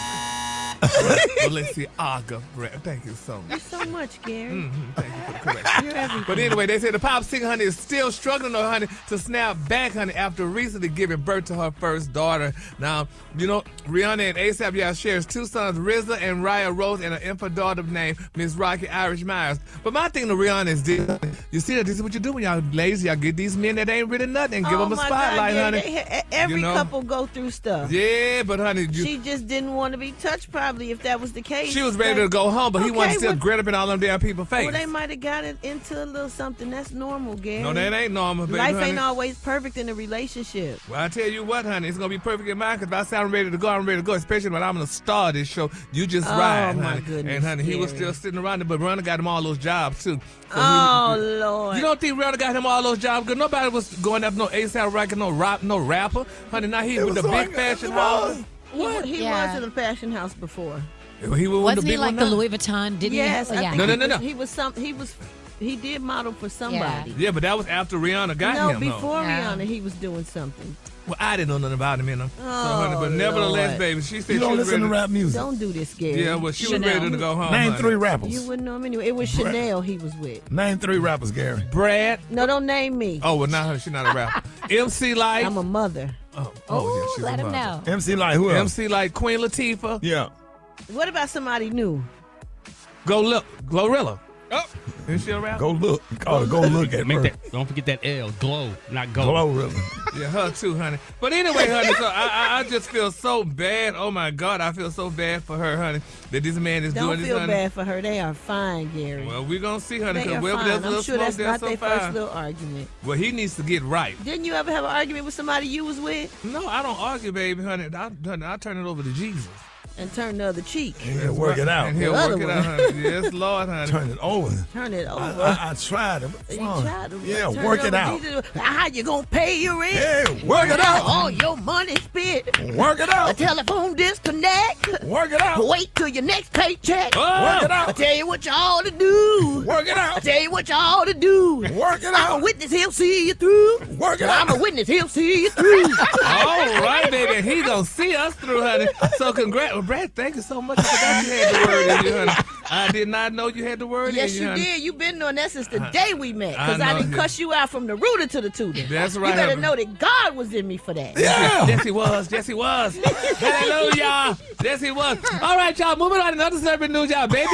Balenciaga, Brent. Thank you so much. Thank you so much, Gary. Thank you for the correction. You're everything. But anyway, they say the pop singer, honey, is still struggling, though, honey, to snap back, honey, after recently giving birth to her first daughter. Now, Rihanna and A$AP, y'all, shares two sons, RZA and Raya Rose, and an infant daughter named Miss Rocky Irish Myers. But my thing to Rihanna is this. You see that this is what you do when y'all ladies, y'all get these men that ain't really nothing and give them a spotlight, God, honey. Every couple go through stuff. Yeah, but honey, she just didn't want to be touched, probably, if that was the case. She was ready to go home, but he wanted to still grin up in all them damn people's face. Well, they might have got it into a little something. That's normal, Gary. No, that ain't normal, baby. Life honey. ain't always perfect in a relationship. Well, I tell you what, honey, it's gonna be perfect in mine, because if I say I'm ready to go, I'm ready to go. Especially when I'm gonna star this show. You just ride, my honey. Goodness, and honey, Gary. he was still sitting around there, but Rihanna got him all those jobs too. So Lord! You don't think Rihanna got him all those jobs? Because nobody was going after no A$AP Rocky, no rapper, honey. Now he's with the big fashion house. He was in a fashion house before. He wasn't he like the Louis Vuitton? Didn't yes, he? I Yeah. think No. He did model for somebody. Yeah, but that was after Rihanna got him. Before Rihanna, he was doing something. Well, I didn't know nothing about him, Oh, but nevertheless, Lord. baby, she said You don't she was listen to ready rap music. Don't do this, Gary. Yeah, well, she was ready to go home. Name honey. 3 rappers. You wouldn't know him anyway. It was Chanel he was with. Name 3 rappers, Gary. Brat. No, don't name me. Oh, well, not her. She's not a rapper. MC Light. I'm a mother. Yeah, she's let a him mother. know. MC Light, who else? MC Light, Queen Latifah. Yeah. What about somebody new? Go look, Glorilla. Oh, is she a rapper? Go look. Call her Go Look at Make her. that. Don't forget that L. Glow, not go. Glorilla. Yeah, her too, honey. But anyway, honey, so I just feel so bad. Oh my God, I feel so bad for her, honey, that this man is Don't doing this, feel honey. bad for her. They are fine, Gary. Well, we're gonna see, honey, They because are wherever fine. there's a I'm little sure smoke, that's there's not some their first fire. little argument. Well, he needs to get right. Didn't you ever have an argument with somebody you was with No, I don't argue, baby, honey. I turn it over to Jesus. and turn the other cheek? And he'll work it out. And he'll The work other it one. out, honey. Yes, Lord, honey. Turn it over. Turn it over. I tried it. You tried to Yeah, turn work it over out. Jesus. How you gonna pay your rent? Yeah, work it out. All your money spent. Work it out. A telephone disconnect. Work it out. Wait till your next paycheck. Work it out. I tell you what you ought to do. Work it out. I tell you what you ought to do. Work it I'm out. a witness, he'll see you through. Work it I'm out. a witness, he'll see you through. All right, baby. He gonna see us through, honey. So congrats. Well, Brad, thank you so much. I forgot you had the word in you, honey. I did not know you had the word Yes, in you, you honey. did. You've been doing that since the day we met. I Because I know, didn't yeah. cuss you out from the rooter to the tutor. That's right, You better honey. know that God was in me for that. Yeah. Yes, he was. Yes, he was. Hallelujah. Yes, he was. All right, y'all. Moving on to another celebrity news, y'all. Baby,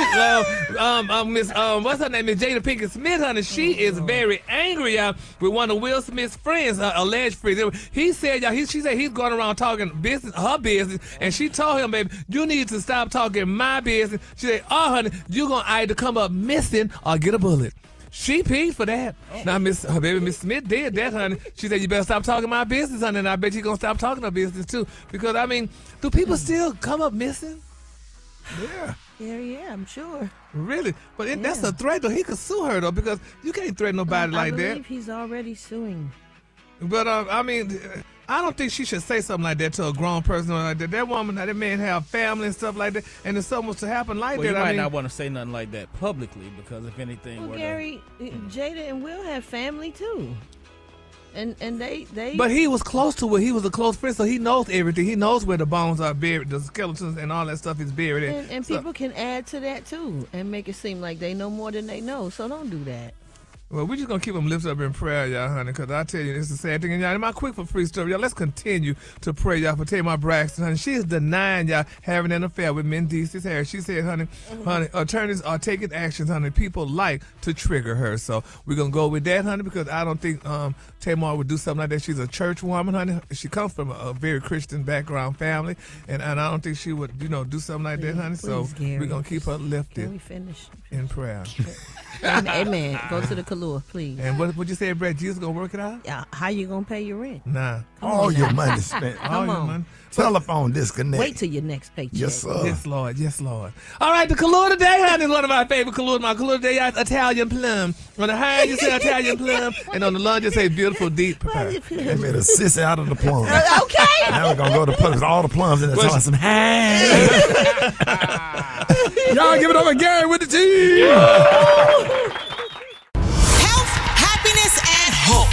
Miss, what's her name? Miss Jada Pinkett Smith, honey. She is very angry, y'all, with one of Will Smith's friends, alleged friends. He said, y'all, she said he's going around talking business, her business, and she told him, baby, you need to stop talking my business. She said, oh, honey, you're going to either come up missing or get a bullet. She paid for that. Now, her baby Miss Smith did that, honey. She said, you better stop talking my business, honey, and I bet you're going to stop talking her business, too. Because, I mean, do people still come up missing? Yeah. Yeah, I'm sure. Really? But that's a threat, though. He could sue her, though, because you can't threaten nobody like I that. believe he's already suing. But, I mean, I don't think she should say something like that to a grown person like that. That woman, that man have family and stuff like that, and if something was to happen like Well, that, you I might mean, not want to say nothing like that publicly because if anything Well, were Gary, Jada and Will have family, too. And they But he was close to it. He was a close friend, so he knows everything. He knows where the bones are buried, the skeletons and all that stuff is buried. And people can add to that, too, and make it seem like they know more than they know. So don't do that. Well, we're just going to keep them lifted up in prayer, y'all, honey, because I tell you, it's a sad thing. And, y'all, my quick for free story, y'all, let's continue to pray, y'all, for Tamar Braxton, honey. She is denying, y'all, having an affair with Mendeece's hair. She said, honey, attorneys are taking actions, honey. People like to trigger her. So we're going to go with that, honey, because I don't think Tamar would do something like that. She's a church woman, honey. She comes from a very Christian background family, and I don't think she would, do something like that, honey. So Gary, we're going to keep her lifted Can we finish? in prayer. Amen. Go to the Kalua, please. And what you say, Brett? Jesus gonna work it out? Yeah. How you gonna pay your rent? Nah. All your money spent. Come your on. money. Telephone disconnect. Wait till your next paycheck. Yes, sir. Yes, Lord. Yes, Lord. All right, the Collier today, honey, is one of my favorite Collier. My Collier today is Italian plum. On the high end, you say Italian plum, and on the lunge, you say beautiful, deep pepper. They made a sissy out of the plum. Okay. Now we're going to go to put all the plums in the sauce. Some hey. Y'all give it up to Gary with the tea. Health, happiness, and hope.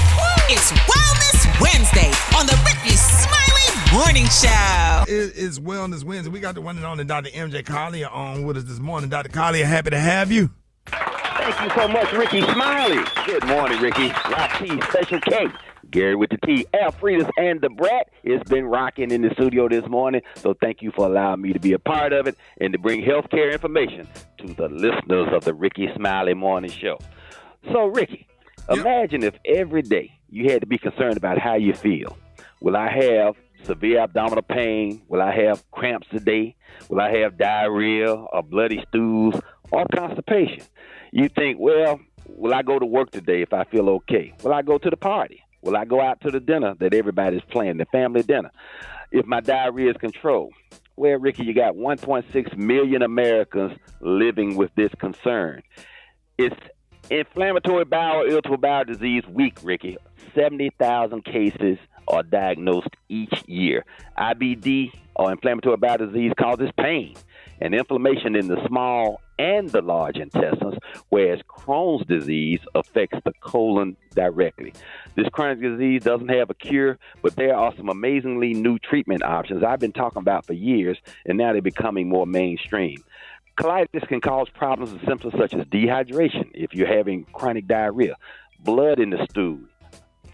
It's Wellness Wednesday on the Rickey Smiley Morning Show. It is Wellness Wednesday. We got the one and only Dr. MJ Collier on with us this morning. Dr. Collier, happy to have you. Thank you so much, Rickey Smiley. Good morning, Ricky. Rock Tea, Special K. Gary with the T. Alfreda's and the Brat. It's been rocking in the studio this morning, so thank you for allowing me to be a part of it and to bring healthcare information to the listeners of the Rickey Smiley Morning Show. So, Ricky, imagine if every day you had to be concerned about how you feel. Will I have severe abdominal pain? Will I have cramps today? Will I have diarrhea or bloody stools or constipation? You think, well, will I go to work today if I feel okay? Will I go to the party? Will I go out to the dinner that everybody's planning, the family dinner? If my diarrhea is controlled? Well, Ricky, you got 1.6 million Americans living with this concern. It's inflammatory bowel, irritable bowel disease week, Ricky. 70,000 cases are diagnosed each year. IBD, or inflammatory bowel disease, causes pain. and inflammation in the small and the large intestines, whereas Crohn's disease affects the colon directly. This chronic disease doesn't have a cure, but there are some amazingly new treatment options I've been talking about for years, and now they're becoming more mainstream. Colitis can cause problems and symptoms such as dehydration if you're having chronic diarrhea, blood in the stool,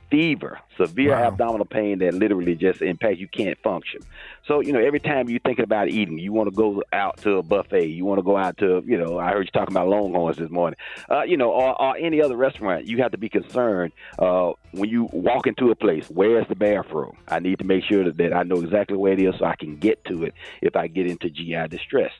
fever, severe abdominal pain that literally just impacts you can't function. So, every time you're thinking about eating, you want to go out to a buffet, you want to go out to, I heard you talking about Longhorns this morning, or any other restaurant, you have to be concerned when you walk into a place, where's the bathroom? I need to make sure that I know exactly where it is so I can get to it if I get into GI distress.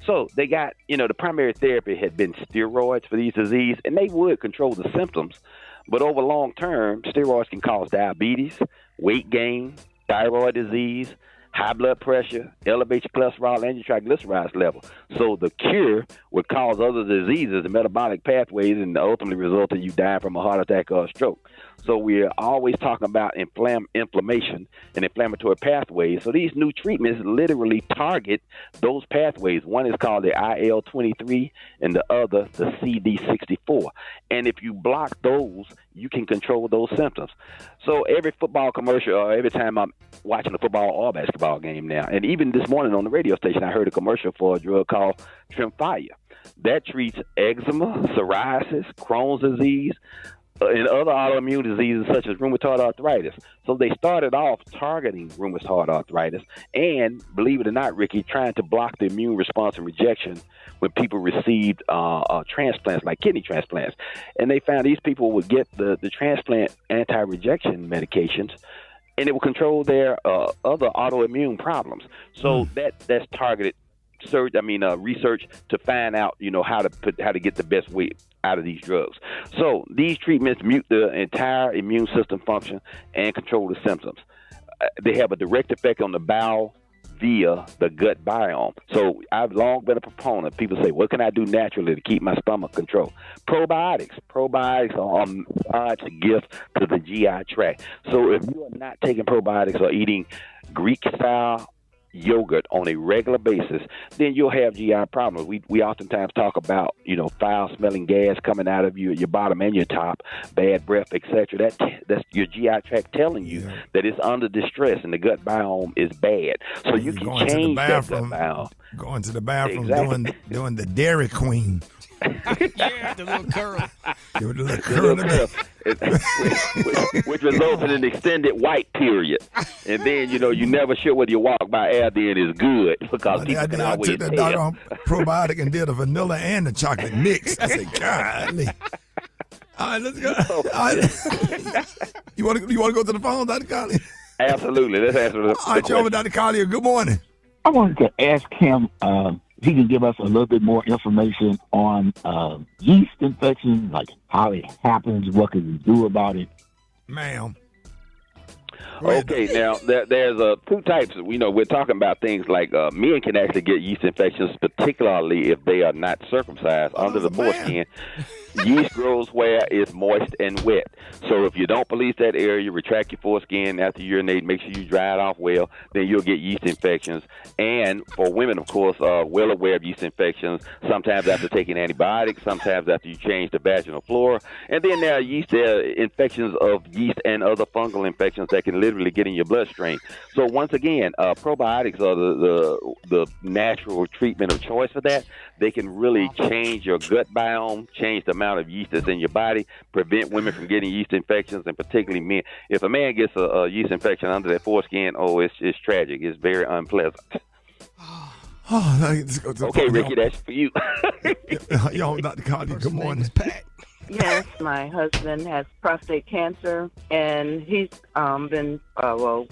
So they got, the primary therapy had been steroids for these diseases, and they would control the symptoms. But over long term, steroids can cause diabetes, weight gain, thyroid disease, high blood pressure, elevate your cholesterol and your triglycerides level. So the cure would cause other diseases and metabolic pathways and ultimately result in you dying from a heart attack or a stroke. So we're always talking about inflammation and inflammatory pathways. So these new treatments literally target those pathways. One is called the IL-23 and the other the CD64. And if you block those, you can control those symptoms. So every football commercial, or every time I'm watching a football or basketball game now, and even this morning on the radio station, I heard a commercial for a drug called Tremfya that treats eczema, psoriasis, Crohn's disease, and other autoimmune diseases such as rheumatoid arthritis. So they started off targeting rheumatoid arthritis and, believe it or not, Ricky, trying to block the immune response and rejection when people received transplants, like kidney transplants. And they found these people would get the transplant anti-rejection medications, and it will control their other autoimmune problems. So that's targeted research to find out, how to get the best way out of these drugs. So these treatments mute the entire immune system function and control the symptoms. They have a direct effect on the bowel via the gut biome. So I've long been a proponent. People say, what can I do naturally to keep my stomach controlled? Probiotics. Probiotics are God's gift to the GI tract. So if you are not taking probiotics or eating Greek-style yogurt on a regular basis, then you'll have GI problems. We oftentimes talk about, foul-smelling gas coming out of your bottom and your top, bad breath, etc. That's your GI tract telling you that it's under distress and the gut biome is bad. So you can change that gut biome. Going to the bathroom, doing the Dairy Queen. Yeah, the little curl. Give it a little curl. Which results in an extended white period. And then, you never sure whether you walk by air then is good because people can always tell. I took the doggone probiotic and did a vanilla and the chocolate mix. I said, golly. All right, let's go. You want to go to the phone, Dr. Collier? Absolutely. Let's answer the All right, you're over, Dr. Collier. Good morning. I wanted to ask him if he can give us a little bit more information on yeast infection, like how it happens, what can we do about it? Ma'am. Okay, now there's two types. We're talking about things like men can actually get yeast infections, particularly if they are not circumcised under the foreskin. Yeast grows where it's moist and wet. So if you don't police that area, retract your foreskin after you urinate, make sure you dry it off well, then you'll get yeast infections. And for women, of course, are well aware of yeast infections, sometimes after taking antibiotics, sometimes after you change the vaginal flora. And then there are infections of yeast and other fungal infections that can literally get in your bloodstream. So once again, probiotics are the natural treatment of choice for that. They can really change your gut biome, change the amount of yeast that's in your body, prevent women from getting yeast infections, and particularly men. If a man gets a yeast infection under their foreskin, it's tragic. It's very unpleasant. Okay, Ricky, that's for you. Yo, Dr. Collier, good morning. Yes, my husband has prostate cancer, and he's been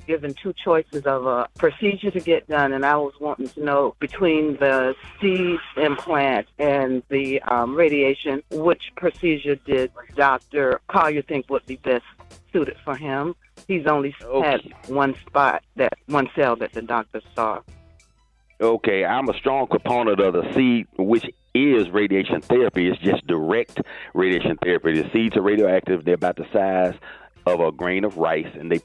given two choices of a procedure to get done, and I was wanting to know between the seed implant and the radiation, which procedure did Dr. Collier think would be best suited for him? He's only had one spot, one cell that the doctor saw. Okay, I'm a strong proponent of the seed, which is radiation therapy. It's just direct radiation therapy. The seeds are radioactive. They're about the size of a grain of rice, and they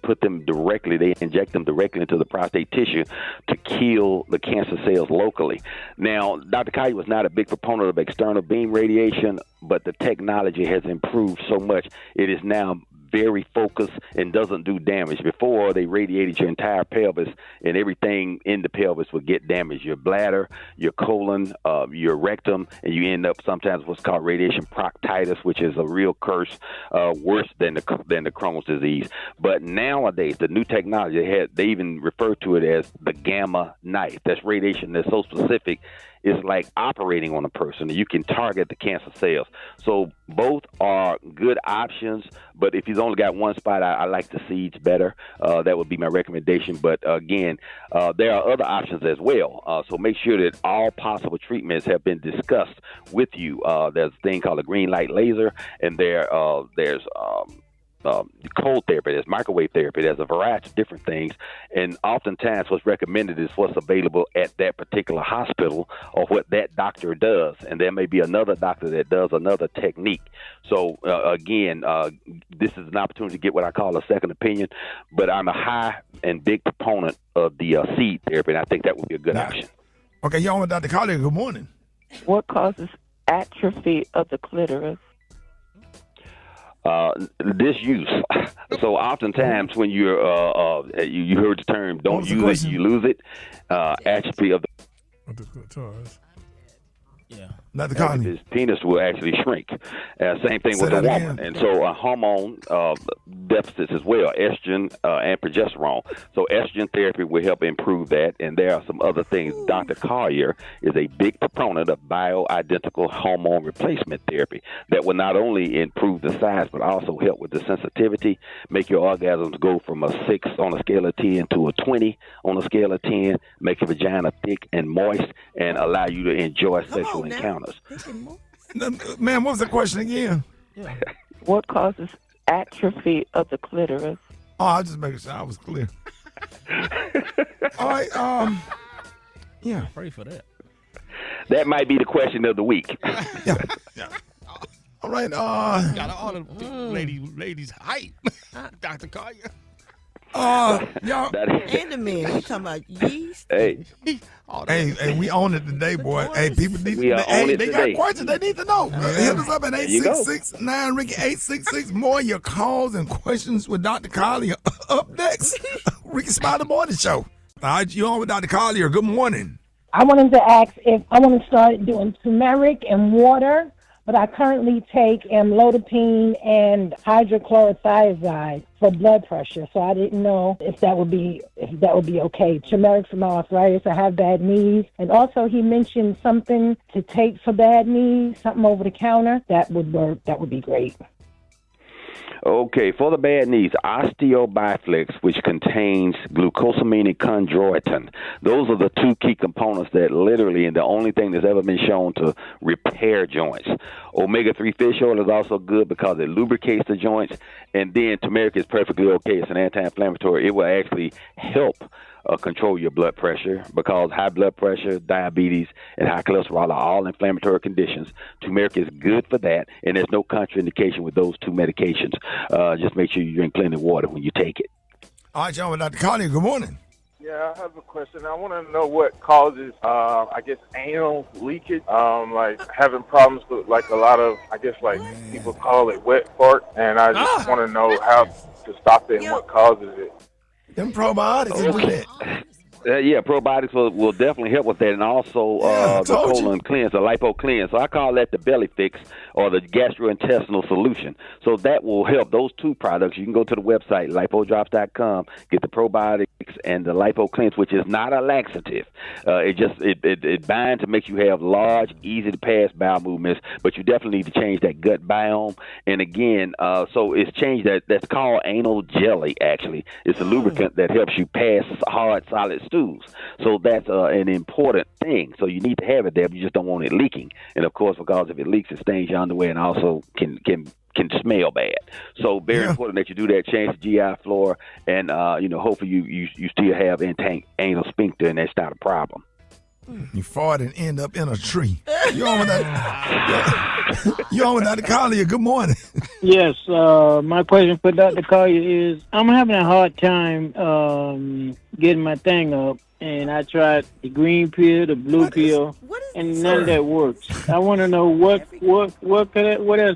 inject them directly into the prostate tissue to kill the cancer cells locally. Now, Dr. Collier was not a big proponent of external beam radiation, but the technology has improved so much. It is now very focused and doesn't do damage. Before, they radiated your entire pelvis, and everything in the pelvis would get damaged. Your bladder, your colon, your rectum, and you end up sometimes what's called radiation proctitis, which is a real curse, worse than the Crohn's disease. But nowadays, the new technology, they even refer to it as the gamma knife. That's radiation that's so specific, it's like operating on a person. You can target the cancer cells. So both are good options, but if you've only got one spot, I like the seeds better. That would be my recommendation. But again, there are other options as well. So make sure that all possible treatments have been discussed with you. There's a thing called a green light laser, and there's cold therapy, there's microwave therapy, there's a variety of different things, and oftentimes what's recommended is what's available at that particular hospital or what that doctor does, and there may be another doctor that does another technique. So again, this is an opportunity to get what I call a second opinion, but I'm a high and big proponent of the seed therapy, and I think that would be a good option. Okay, y'all with Dr. Collier, good morning. What causes atrophy of the clitoris? Disuse. So oftentimes when you heard the term "don't use it, you lose it," atrophy of the his penis will actually shrink. Same thing with a woman, and so hormone deficits as well, estrogen and progesterone. So estrogen therapy will help improve that, and there are some other things. Dr. Collier is a big proponent of bioidentical hormone replacement therapy that will not only improve the size but also help with the sensitivity, make your orgasms go from a 6 on a scale of 10 to a 20 on a scale of 10, make your vagina thick and moist, and allow you to enjoy sexual encounters. Ma'am, what was the question again? What causes atrophy of the clitoris? Oh, I was just making sure I was clear. All right, yeah. Pray for that. That might be the question of the week. Yeah. All right, got all the ladies hype. Dr. Collier. Y'all. And the men, we talking about yeast. Hey, we own it today, boy. Hey, people need we to. They got questions they need to know. Hit us up at 866-9-Ricky 866. More of your calls and questions with Dr. Collier. Up next, Rickey Smiley Morning Show. All right, you on with Dr. Collier. Good morning. I wanted to ask if I want to start doing turmeric and water, but I currently take amlodipine and hydrochlorothiazide for blood pressure. So I didn't know if that would be okay. Turmeric for my arthritis. I have bad knees, and also he mentioned something to take for bad knees, something over the counter. That would work. That would be great. Okay, for the bad knees, osteobiflex, which contains glucosamine and chondroitin. Those are the two key components that literally, and the only thing that's ever been shown to repair joints. Omega-3 fish oil is also good because it lubricates the joints, and then turmeric is perfectly okay. It's an anti-inflammatory. It will actually help control your blood pressure, because high blood pressure, diabetes, and high cholesterol are all inflammatory conditions. Turmeric is good for that, and there's no contraindication with those two medications. Just make sure you drink plenty of water when you take it. All right, John, with Dr. Collier, good morning. Yeah, I have a question. I want to know what causes, anal leakage, like having problems with, like, a lot of, people call it wet fart, and I just want to know how to stop it and what causes it. Them probiotics do that. Probiotics will definitely help with that, and also the colon cleanse, the lipo cleanse. So I call that the belly fix or the gastrointestinal solution. So that will help. Those two products, you can go to the website, lipodrops.com, get the probiotics and the lipo cleanse, which is not a laxative. It binds to make you have large, easy to pass bowel movements, but you definitely need to change that gut biome. And again, so it's changed that's called anal jelly, actually. It's a lubricant that helps you pass hard, solid stools. So that's an important thing. So you need to have it there, but you just don't want it leaking. And of course, because if it leaks, it stains your underwear and also can smell bad. So very important that you do that. Change the GI flora, and hopefully you still have intact anal sphincter, and that's not a problem. You fart and end up in a tree. You on with that? You on with Dr. Collier? Good morning. Yes, my question for Dr. Collier is, I'm having a hard time getting my thing up, and I tried the green pill, the blue pill, and none of that works. I want to know what else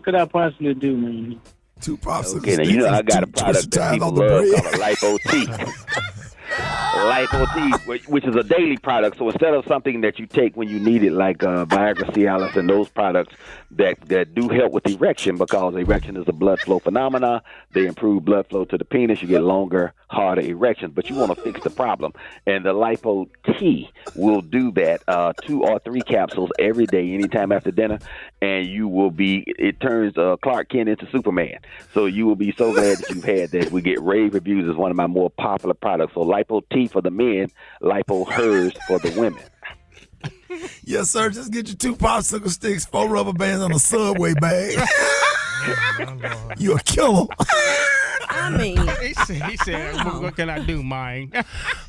could I possibly do, man? 2 popsicles. Okay, now you know I got a product that people love called a Lipo Tea. Lipo Tea, which is a daily product. So instead of something that you take when you need it, like Viagra, Cialis, and those products that do help with erection, because erection is a blood flow phenomena. They improve blood flow to the penis. You get longer, harder erections. But you want to fix the problem. And the Lipo Tea will do that, 2 or 3 capsules every day, anytime after dinner. And you will be, it turns Clark Kent into Superman. So you will be so glad that you've had that. We get rave reviews as one of my more popular products. So Lipo Tea for the men, Lipo Hers for the women. Yes, sir. Just get your 2 popsicle sticks, 4 rubber bands on a Subway bag. You a killer. I mean, he said, what can I do, mine?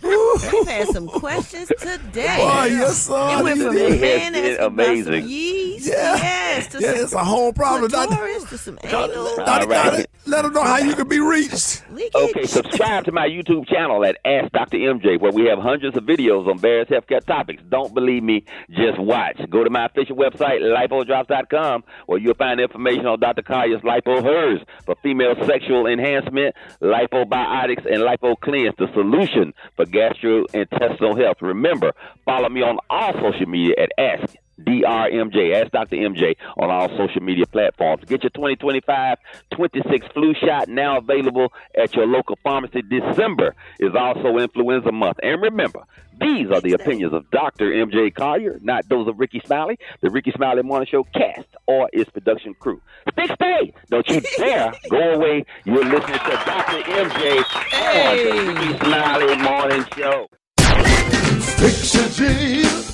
We've had some questions today. Oh, yes, sir. It went from men asking about some yeast, to it's a whole problem. clitoris, to some anal. All right. Let them know how you can be reached. Okay, subscribe to my YouTube channel at Ask Dr. MJ, where we have hundreds of videos on various healthcare topics. Don't believe me, just watch. Go to my official website, lipodrops.com, where you'll find information on Dr. Collier's Lipo Hers for female sexual enhancement, lipobiotics, and lipo cleanse, the solution for gastrointestinal health. Remember, follow me on all social media at Ask DRMJ, Ask Dr. MJ, on all social media platforms. Get your 2025-26 flu shot now available at your local pharmacy. December is also influenza month. And remember, these are the opinions of Dr. MJ Collier, not those of Rickey Smiley, the Rickey Smiley Morning Show cast, or its production crew. Stay! Don't you dare go away. You're listening to Dr. MJ on the Rickey Smiley Morning Show. Fix it, Jesus.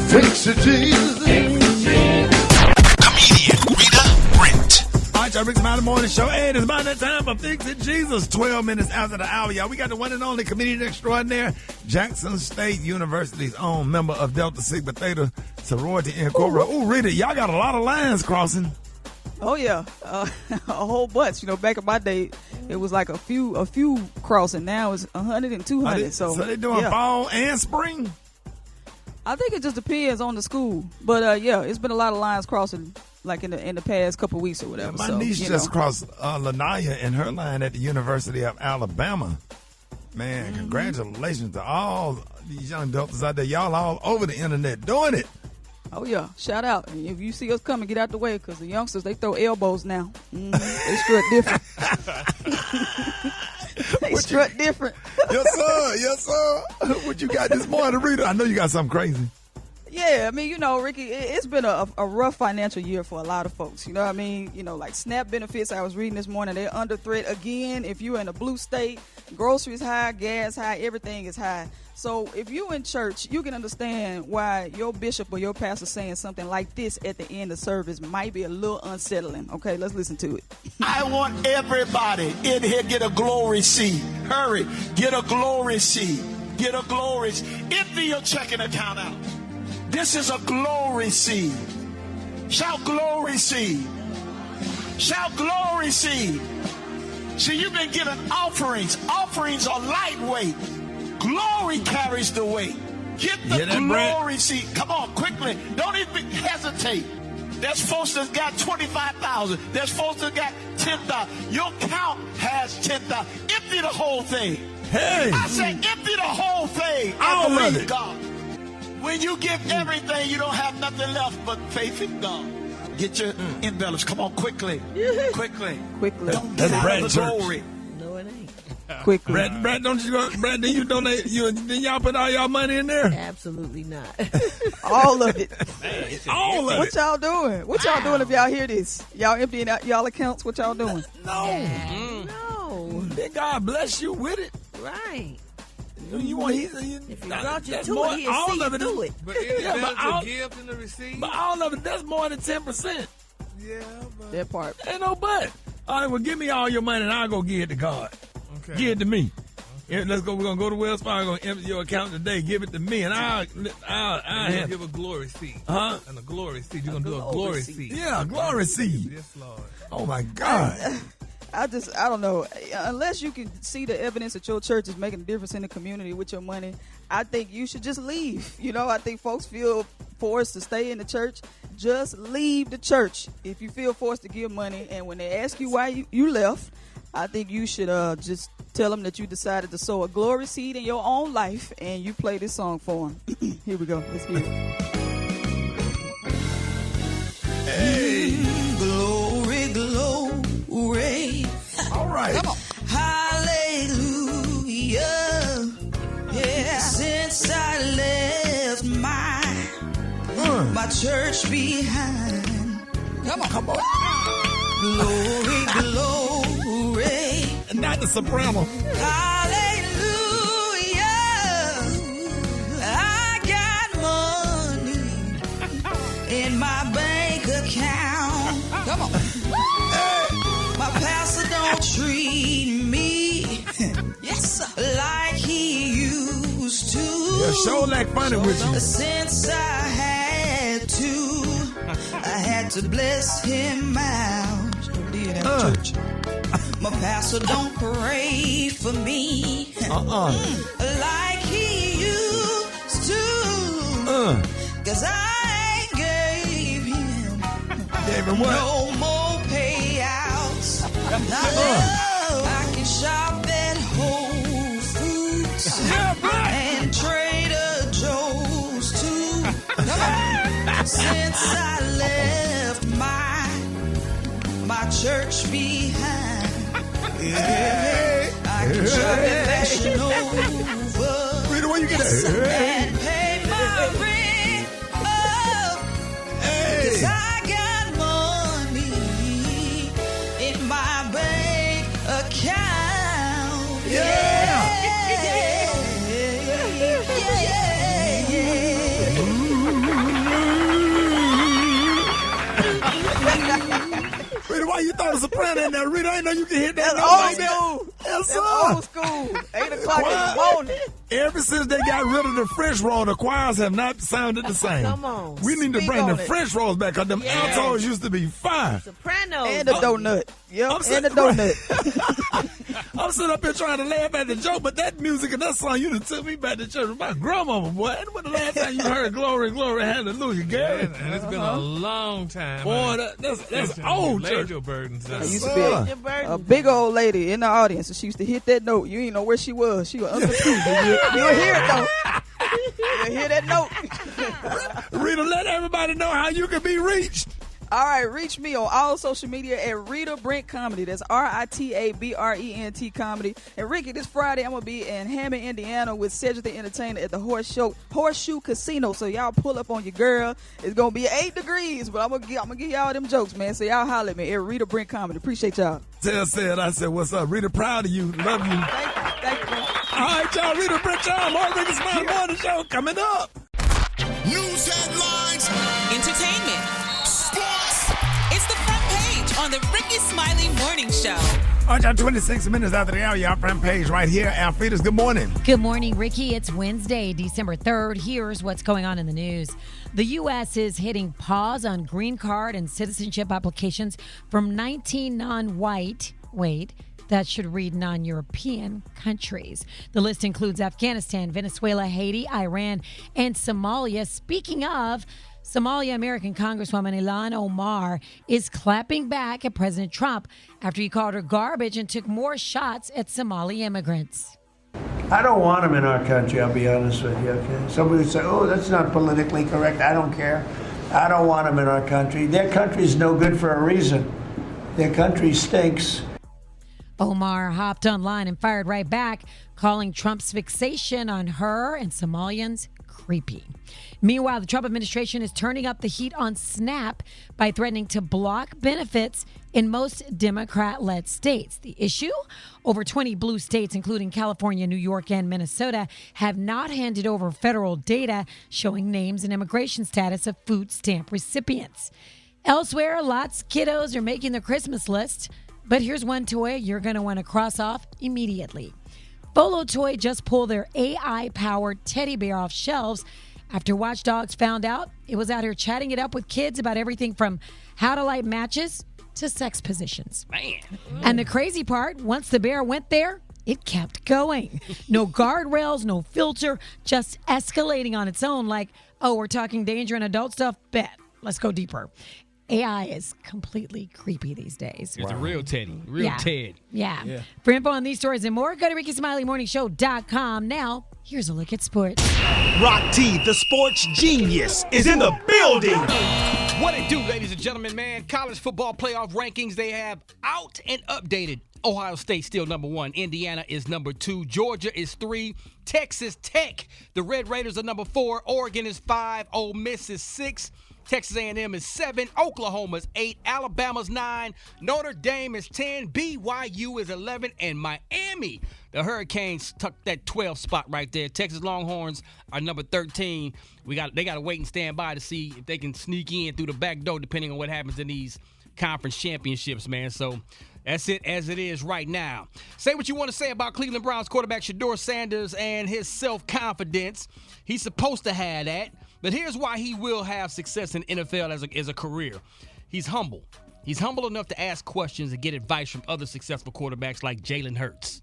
Fix it, Jesus. Comedian Rita, Brent. All right, y'all, Rickey Smiley Morning Show. Hey, it's about that time for Fix It Jesus. 12 minutes after the hour, y'all. We got the one and only comedian extraordinaire, Jackson State University's own member of Delta Sigma Theta Sorority Incorporated. Ooh, Rita, y'all got a lot of lines crossing. Oh yeah, a whole bunch. You know, back in my day, it was like a few crossing. Now it's 100 and 200. So they doing fall and spring? I think it just depends on the school, but it's been a lot of lines crossing, like in the past couple of weeks or whatever. Yeah, my niece just crossed Lanaya and her line at the University of Alabama. Man, congratulations to all these young adults out there. Y'all all over the internet doing it. Oh yeah, shout out! And if you see us coming, get out the way, because the youngsters, they throw elbows now. They strut different. They strut different. Yes sir. What you got this morning, Rita? I know you got something crazy. Yeah, I mean, you know, Ricky, it's been a rough financial year for a lot of folks. You know what I mean? You know, like SNAP benefits, I was reading this morning, they're under threat again. If you're in a blue state, groceries high, gas high, everything is high. So if you're in church, you can understand why your bishop or your pastor saying something like this at the end of service might be a little unsettling. Okay, let's listen to it. I want everybody in here get a glory seed. Hurry, get a glory seed. Get a glory seed. Empty your checking account out. This is a glory seed. Shout glory seed. Shout glory seed. See, you've been getting offerings. Offerings are lightweight. Glory carries the weight. Get the glory seed. Come on, quickly. Don't even hesitate. There's folks that got 25,000. There's folks that got 10,000. Your count has 10,000. Empty the whole thing. Hey. I say empty the whole thing. All and of believe it. God. When you give everything, you don't have nothing left but faith in God. Get your envelopes. Come on, quickly. Quickly. Don't get out of the glory. No, it ain't. Quickly. Brad, don't you go? Brad, did you donate? Did y'all put all y'all money in there? Absolutely not. All of it. All of What it. y'all doing? What y'all doing if y'all hear this? Y'all emptying out y'all accounts? What y'all doing? No. Then God bless you with it. Right. You want If he brought you that's to more- it, he'll all see of you it do is- it. But is Yeah, but that all- the gift and the receipt? But all of it, that's more than 10%. Yeah, but That part. Ain't no but. All right, well, give me all your money and I'll go give it to God. okay. Give it to me. Let's go. We're gonna go to Wells Fargo and empty your account today. Give it to me, and I'll give a glory seed. Huh? And a glory seed. You're gonna do a glory seed. Yeah, a glory seed. Yes, Lord. Oh my God. I don't know. Unless you can see the evidence that your church is making a difference in the community with your money, I think you should just leave. I think folks feel forced to stay in the church. Just leave the church if you feel forced to give money. And when they ask you why you left, I think you should just tell them that you decided to sow a glory seed in your own life, and you play this song for them. Here we go. Let's hear it. Hey, glory, glory. All right. Come on. Hallelujah. Yeah. Since I left my church behind. Come on. Glory, glory. Not the soprano. Hallelujah. I got money in my bank account. Come on. My pastor don't treat me like he used to. Yeah, show like funny with you. Since I had to bless him out. Church. My pastor don't pray for me like he used to. 'Cause I gave him what? no more payouts. I can shop at Whole Foods and Trader Joe's too. Since I left my church behind, I can shop at Fashion Nova. Rita, where you get that? And pay my rent up. 'Cause I got money in my bank account. Rita, why you throw the soprano in there? Rita, I didn't know you could hit that. That's old school. That's old school. 8 o'clock in the morning. Ever since they got rid of the French roll, the choirs have not sounded the same. Come on. We need to bring the French rolls back, because them altos used to be fine. Sopranos. And the donut. Yep, and the donut. I'm sitting up here trying to laugh at the joke, but that music and that song, you done took me back to church with my grandmama, boy. When the last time you heard glory, glory, hallelujah, Gary? And it's been a long time. Boy, that's old church. Your burdens down. There used to be a big old lady in the audience, and she used to hit that note. You didn't know where she was. She was under the pew. You'll hear it, though. You'll hear that note. Rita, let everybody know how you can be reached. All right, reach me on all social media at Rita Brent Comedy. That's RITABRENT Comedy. And Ricky, this Friday I'm gonna be in Hammond, Indiana, with Cedric the Entertainer at the Horseshoe Casino. So y'all pull up on your girl. It's gonna be 8 degrees, but I'm gonna give y'all them jokes, man. So y'all holler at me at Rita Brent Comedy. Appreciate y'all. I said, what's up? Rita, proud of you. Love you. Thank you, man. All right, y'all. Rita Brent, y'all. More Rickey Smiley Morning Show coming up. News headlines. Entertainment. Sports. It's the front page on the Rickey Smiley Morning Show. All right, y'all, 26 minutes after the hour, y'all, front page right here. Alfreda's, good morning. Good morning, Ricky. It's Wednesday, December 3rd. Here's what's going on in the news. The U.S. is hitting pause on green card and citizenship applications from 19 non-white, that should read non-European countries. The list includes Afghanistan, Venezuela, Haiti, Iran, and Somalia. Speaking of Somalia, American Congresswoman Ilhan Omar is clapping back at President Trump after he called her garbage and took more shots at Somali immigrants. I don't want them in our country, I'll be honest with you. Okay? Somebody would say, oh, that's not politically correct. I don't care. I don't want them in our country. Their country's no good for a reason. Their country stinks. Omar hopped online and fired right back, calling Trump's fixation on her and Somalians creepy. Meanwhile, the Trump administration is turning up the heat on SNAP by threatening to block benefits in most Democrat-led states. The issue? Over 20 blue states, including California, New York, and Minnesota, have not handed over federal data showing names and immigration status of food stamp recipients. Elsewhere, lots of kiddos are making their Christmas list, but here's one toy you're going to want to cross off immediately. Bolo Toy just pulled their AI-powered teddy bear off shelves after Watch Dogs found out it was out here chatting it up with kids about everything from how to light matches to sex positions. Man. And the crazy part, once the bear went there, it kept going. No guardrails, no filter, just escalating on its own like, oh, we're talking danger and adult stuff? Bet. Let's go deeper. AI is completely creepy these days. It's a real Teddy. Real Ted. Yeah. For info on these stories and more, go to RickySmileyMorningShow.com. Now, here's a look at sports. Rock T, the sports genius, is in the building. What it do, ladies and gentlemen, man? College football playoff rankings, they have out and updated. Ohio State still number 1. Indiana is number 2. Georgia is 3. Texas Tech, the Red Raiders are number 4. Oregon is 5. Ole Miss is 6. Texas A&M is 7, Oklahoma's 8, Alabama's 9, Notre Dame is 10, BYU is 11, and Miami, the Hurricanes, tucked that 12th spot right there. Texas Longhorns are number 13. They got to wait and stand by to see if they can sneak in through the back door, depending on what happens in these conference championships, man. So that's it as it is right now. Say what you want to say about Cleveland Browns quarterback Shedeur Sanders and his self-confidence. He's supposed to have that. But here's why he will have success in NFL as a career. He's humble. He's humble enough to ask questions and get advice from other successful quarterbacks like Jalen Hurts.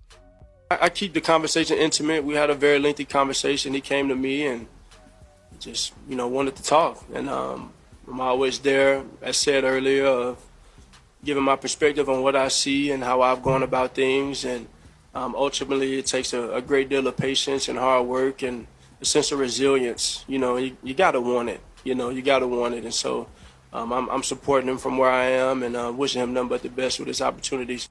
I keep the conversation intimate. We had a very lengthy conversation. He came to me and just, wanted to talk. And I'm always there, as said earlier, of giving my perspective on what I see and how I've gone about things. And ultimately, it takes a great deal of patience and hard work and a sense of resilience. You got to want it. You got to want it. And so I'm supporting him from where I am and wishing him nothing but the best with his opportunities.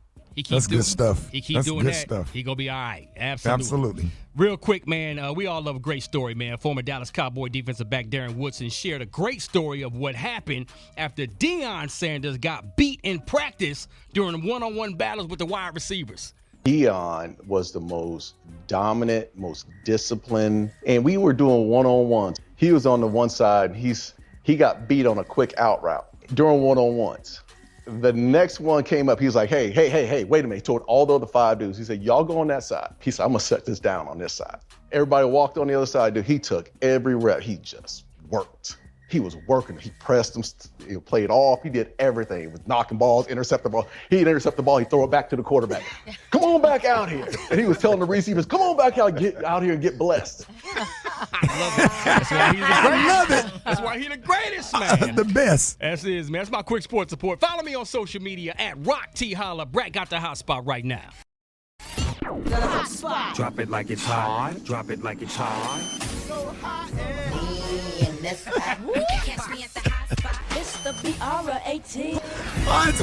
That's good stuff. He keep doing that. He going to be all right. Absolutely. Real quick, man, we all love a great story, man. Former Dallas Cowboy defensive back Darren Woodson shared a great story of what happened after Deion Sanders got beat in practice during one-on-one battles with the wide receivers. Deion was the most dominant, most disciplined, and we were doing one-on-ones. He was on the one side, he got beat on a quick out route during one-on-ones. The next one came up, he was like, hey, wait a minute. He told all the other 5 dudes, he said, y'all go on that side. He said, I'm gonna set this down on this side. Everybody walked on the other side, dude. He took every rep, he just worked. He was working. He pressed him, he played off. He did everything. He was knocking balls, intercept the ball. He'd intercept the ball. He'd throw it back to the quarterback. Come on back out here. And he was telling the receivers, come on back out, get out here and get blessed. I love it. That's why he's the greatest. I love it. That's why he's the greatest, man. The best. That's it, man. That's my quick sports report. Follow me on social media at Rock T Holla. Brat got the hot spot right now. The hot spot. Drop it like it's hot. Drop it like it's hot. So hot and catch me at the hot spot. It's the BR18. All right,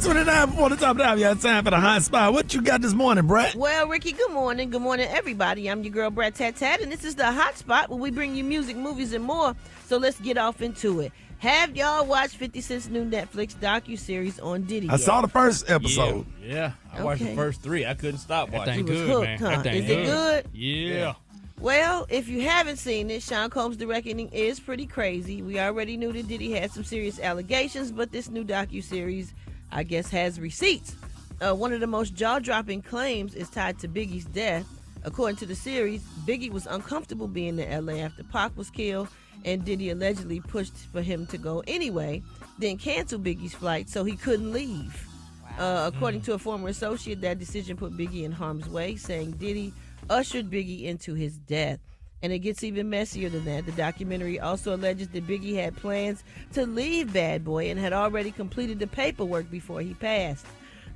29 before the top of the hour. You have time for the hot spot. What you got this morning, Brat? Well, Ricky, good morning. Good morning, everybody. I'm your girl, Brat Tat Tat, and this is the hot spot where we bring you music, movies, and more. So let's get off into it. Have y'all watched 50 Cent's new Netflix docuseries on Diddy? I saw the first episode. Yeah. I watched the first 3. I couldn't stop watching. That thing good, man. That thing Is it good? Yeah. Well, if you haven't seen it, Sean Combs' The Reckoning is pretty crazy. We already knew that Diddy had some serious allegations, but this new docuseries, I guess, has receipts. One of the most jaw-dropping claims is tied to Biggie's death. According to the series, Biggie was uncomfortable being in L.A. after Pac was killed, and Diddy allegedly pushed for him to go anyway, then canceled Biggie's flight so he couldn't leave. According to a former associate, that decision put Biggie in harm's way, saying Diddy ushered Biggie into his death. And it gets even messier than that. The documentary also alleges that Biggie had plans to leave Bad Boy and had already completed the paperwork before he passed.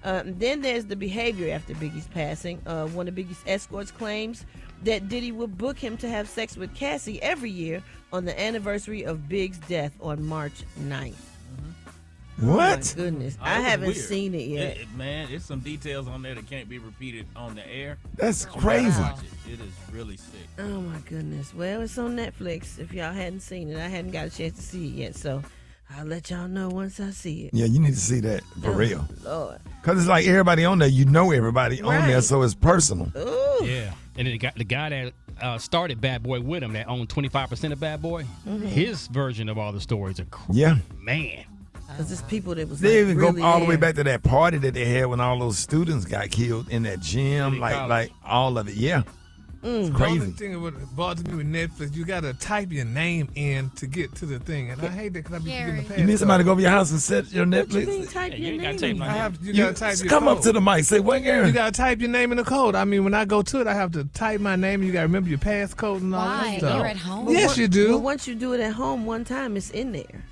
Then there's the behavior after Biggie's passing. One of Biggie's escorts claims that Diddy would book him to have sex with Cassie every year on the anniversary of Big's death on March 9th. What? Oh my goodness. I haven't seen it yet. Man, there's some details on there that can't be repeated on the air. That's crazy. It is really sick. Oh my goodness. Well, it's on Netflix. If y'all hadn't seen it, I hadn't got a chance to see it yet. So I'll let y'all know once I see it. Yeah, you need to see that for real. Lord. Because it's like everybody on there, you know everybody on there, so it's personal. Ooh. Yeah. And then the guy that started Bad Boy with him, that owned 25% of Bad Boy, his version of all the stories are crazy. Yeah. Man. Because it's people that was They like, even really go all the way there. back to that party that they had when all those students got killed in that gym, like all of it. Yeah, it's The crazy. only thing that bothers me with Netflix, you got to type your name in to get to the thing, and I hate that because I be forgetting the password. You need somebody to go over your house and set your Netflix. Type your name. You got to type your Come code. up to the mic. Say what, Gary? You got to type your name in the code. I mean, when I go to it, I have to type my name. You got to remember your passcode and all that stuff. You're at home. Yes, you do. Well, once you do it at home one time, it's in there.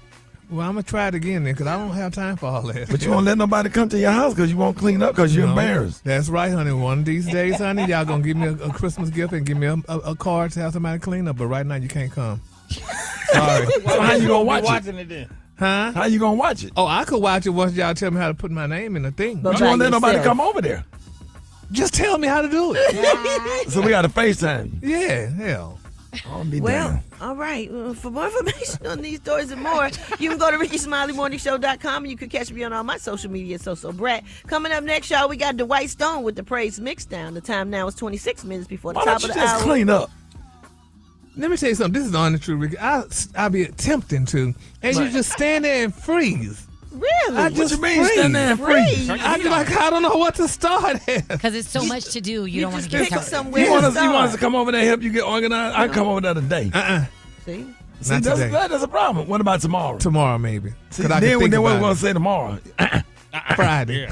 Well, I'm going to try it again then because I don't have time for all that. But you won't let nobody come to your house because you won't clean up because you're embarrassed. That's right, honey. One of these days, honey, y'all going to give me a Christmas gift and give me a card to have somebody clean up. But right now, you can't come. Sorry. So how you going to watch watching it then? Huh? How you going to watch it? Oh, I could watch it once y'all tell me how to put my name in the thing. But you won't let nobody come over there. Just tell me how to do it. So we got to FaceTime. Yeah, hell. I'll be Well, damned. all right. For more information on these stories and more, you can go to RickySmileyMorningShow.com and you can catch me on all my social media. So Brat. Coming up next, y'all, we got Dwight Stone with the Praise Mixdown. The time now is 26 minutes before the Why top don't of you the just hour. clean up? Let me tell you something. This is the honest truth, Ricky. I'll be attempting to, and you just stand there and freeze. Really? I What just you mean stand there and freeze? I be like, I don't know what to start at. Because it's so much to do, you don't want to get pick tired. somewhere You want to us to start. come over there and help you get organized? I come over there today. See? See, Not today. that's a problem. What about tomorrow? Tomorrow, maybe. See, 'Cause I can then think what we're about going it. to say tomorrow? Friday.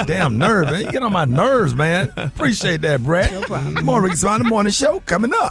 Damn nerve, man. You get on my nerves, man. Appreciate that, Brad. More Rickey Smiley Morning Show coming up.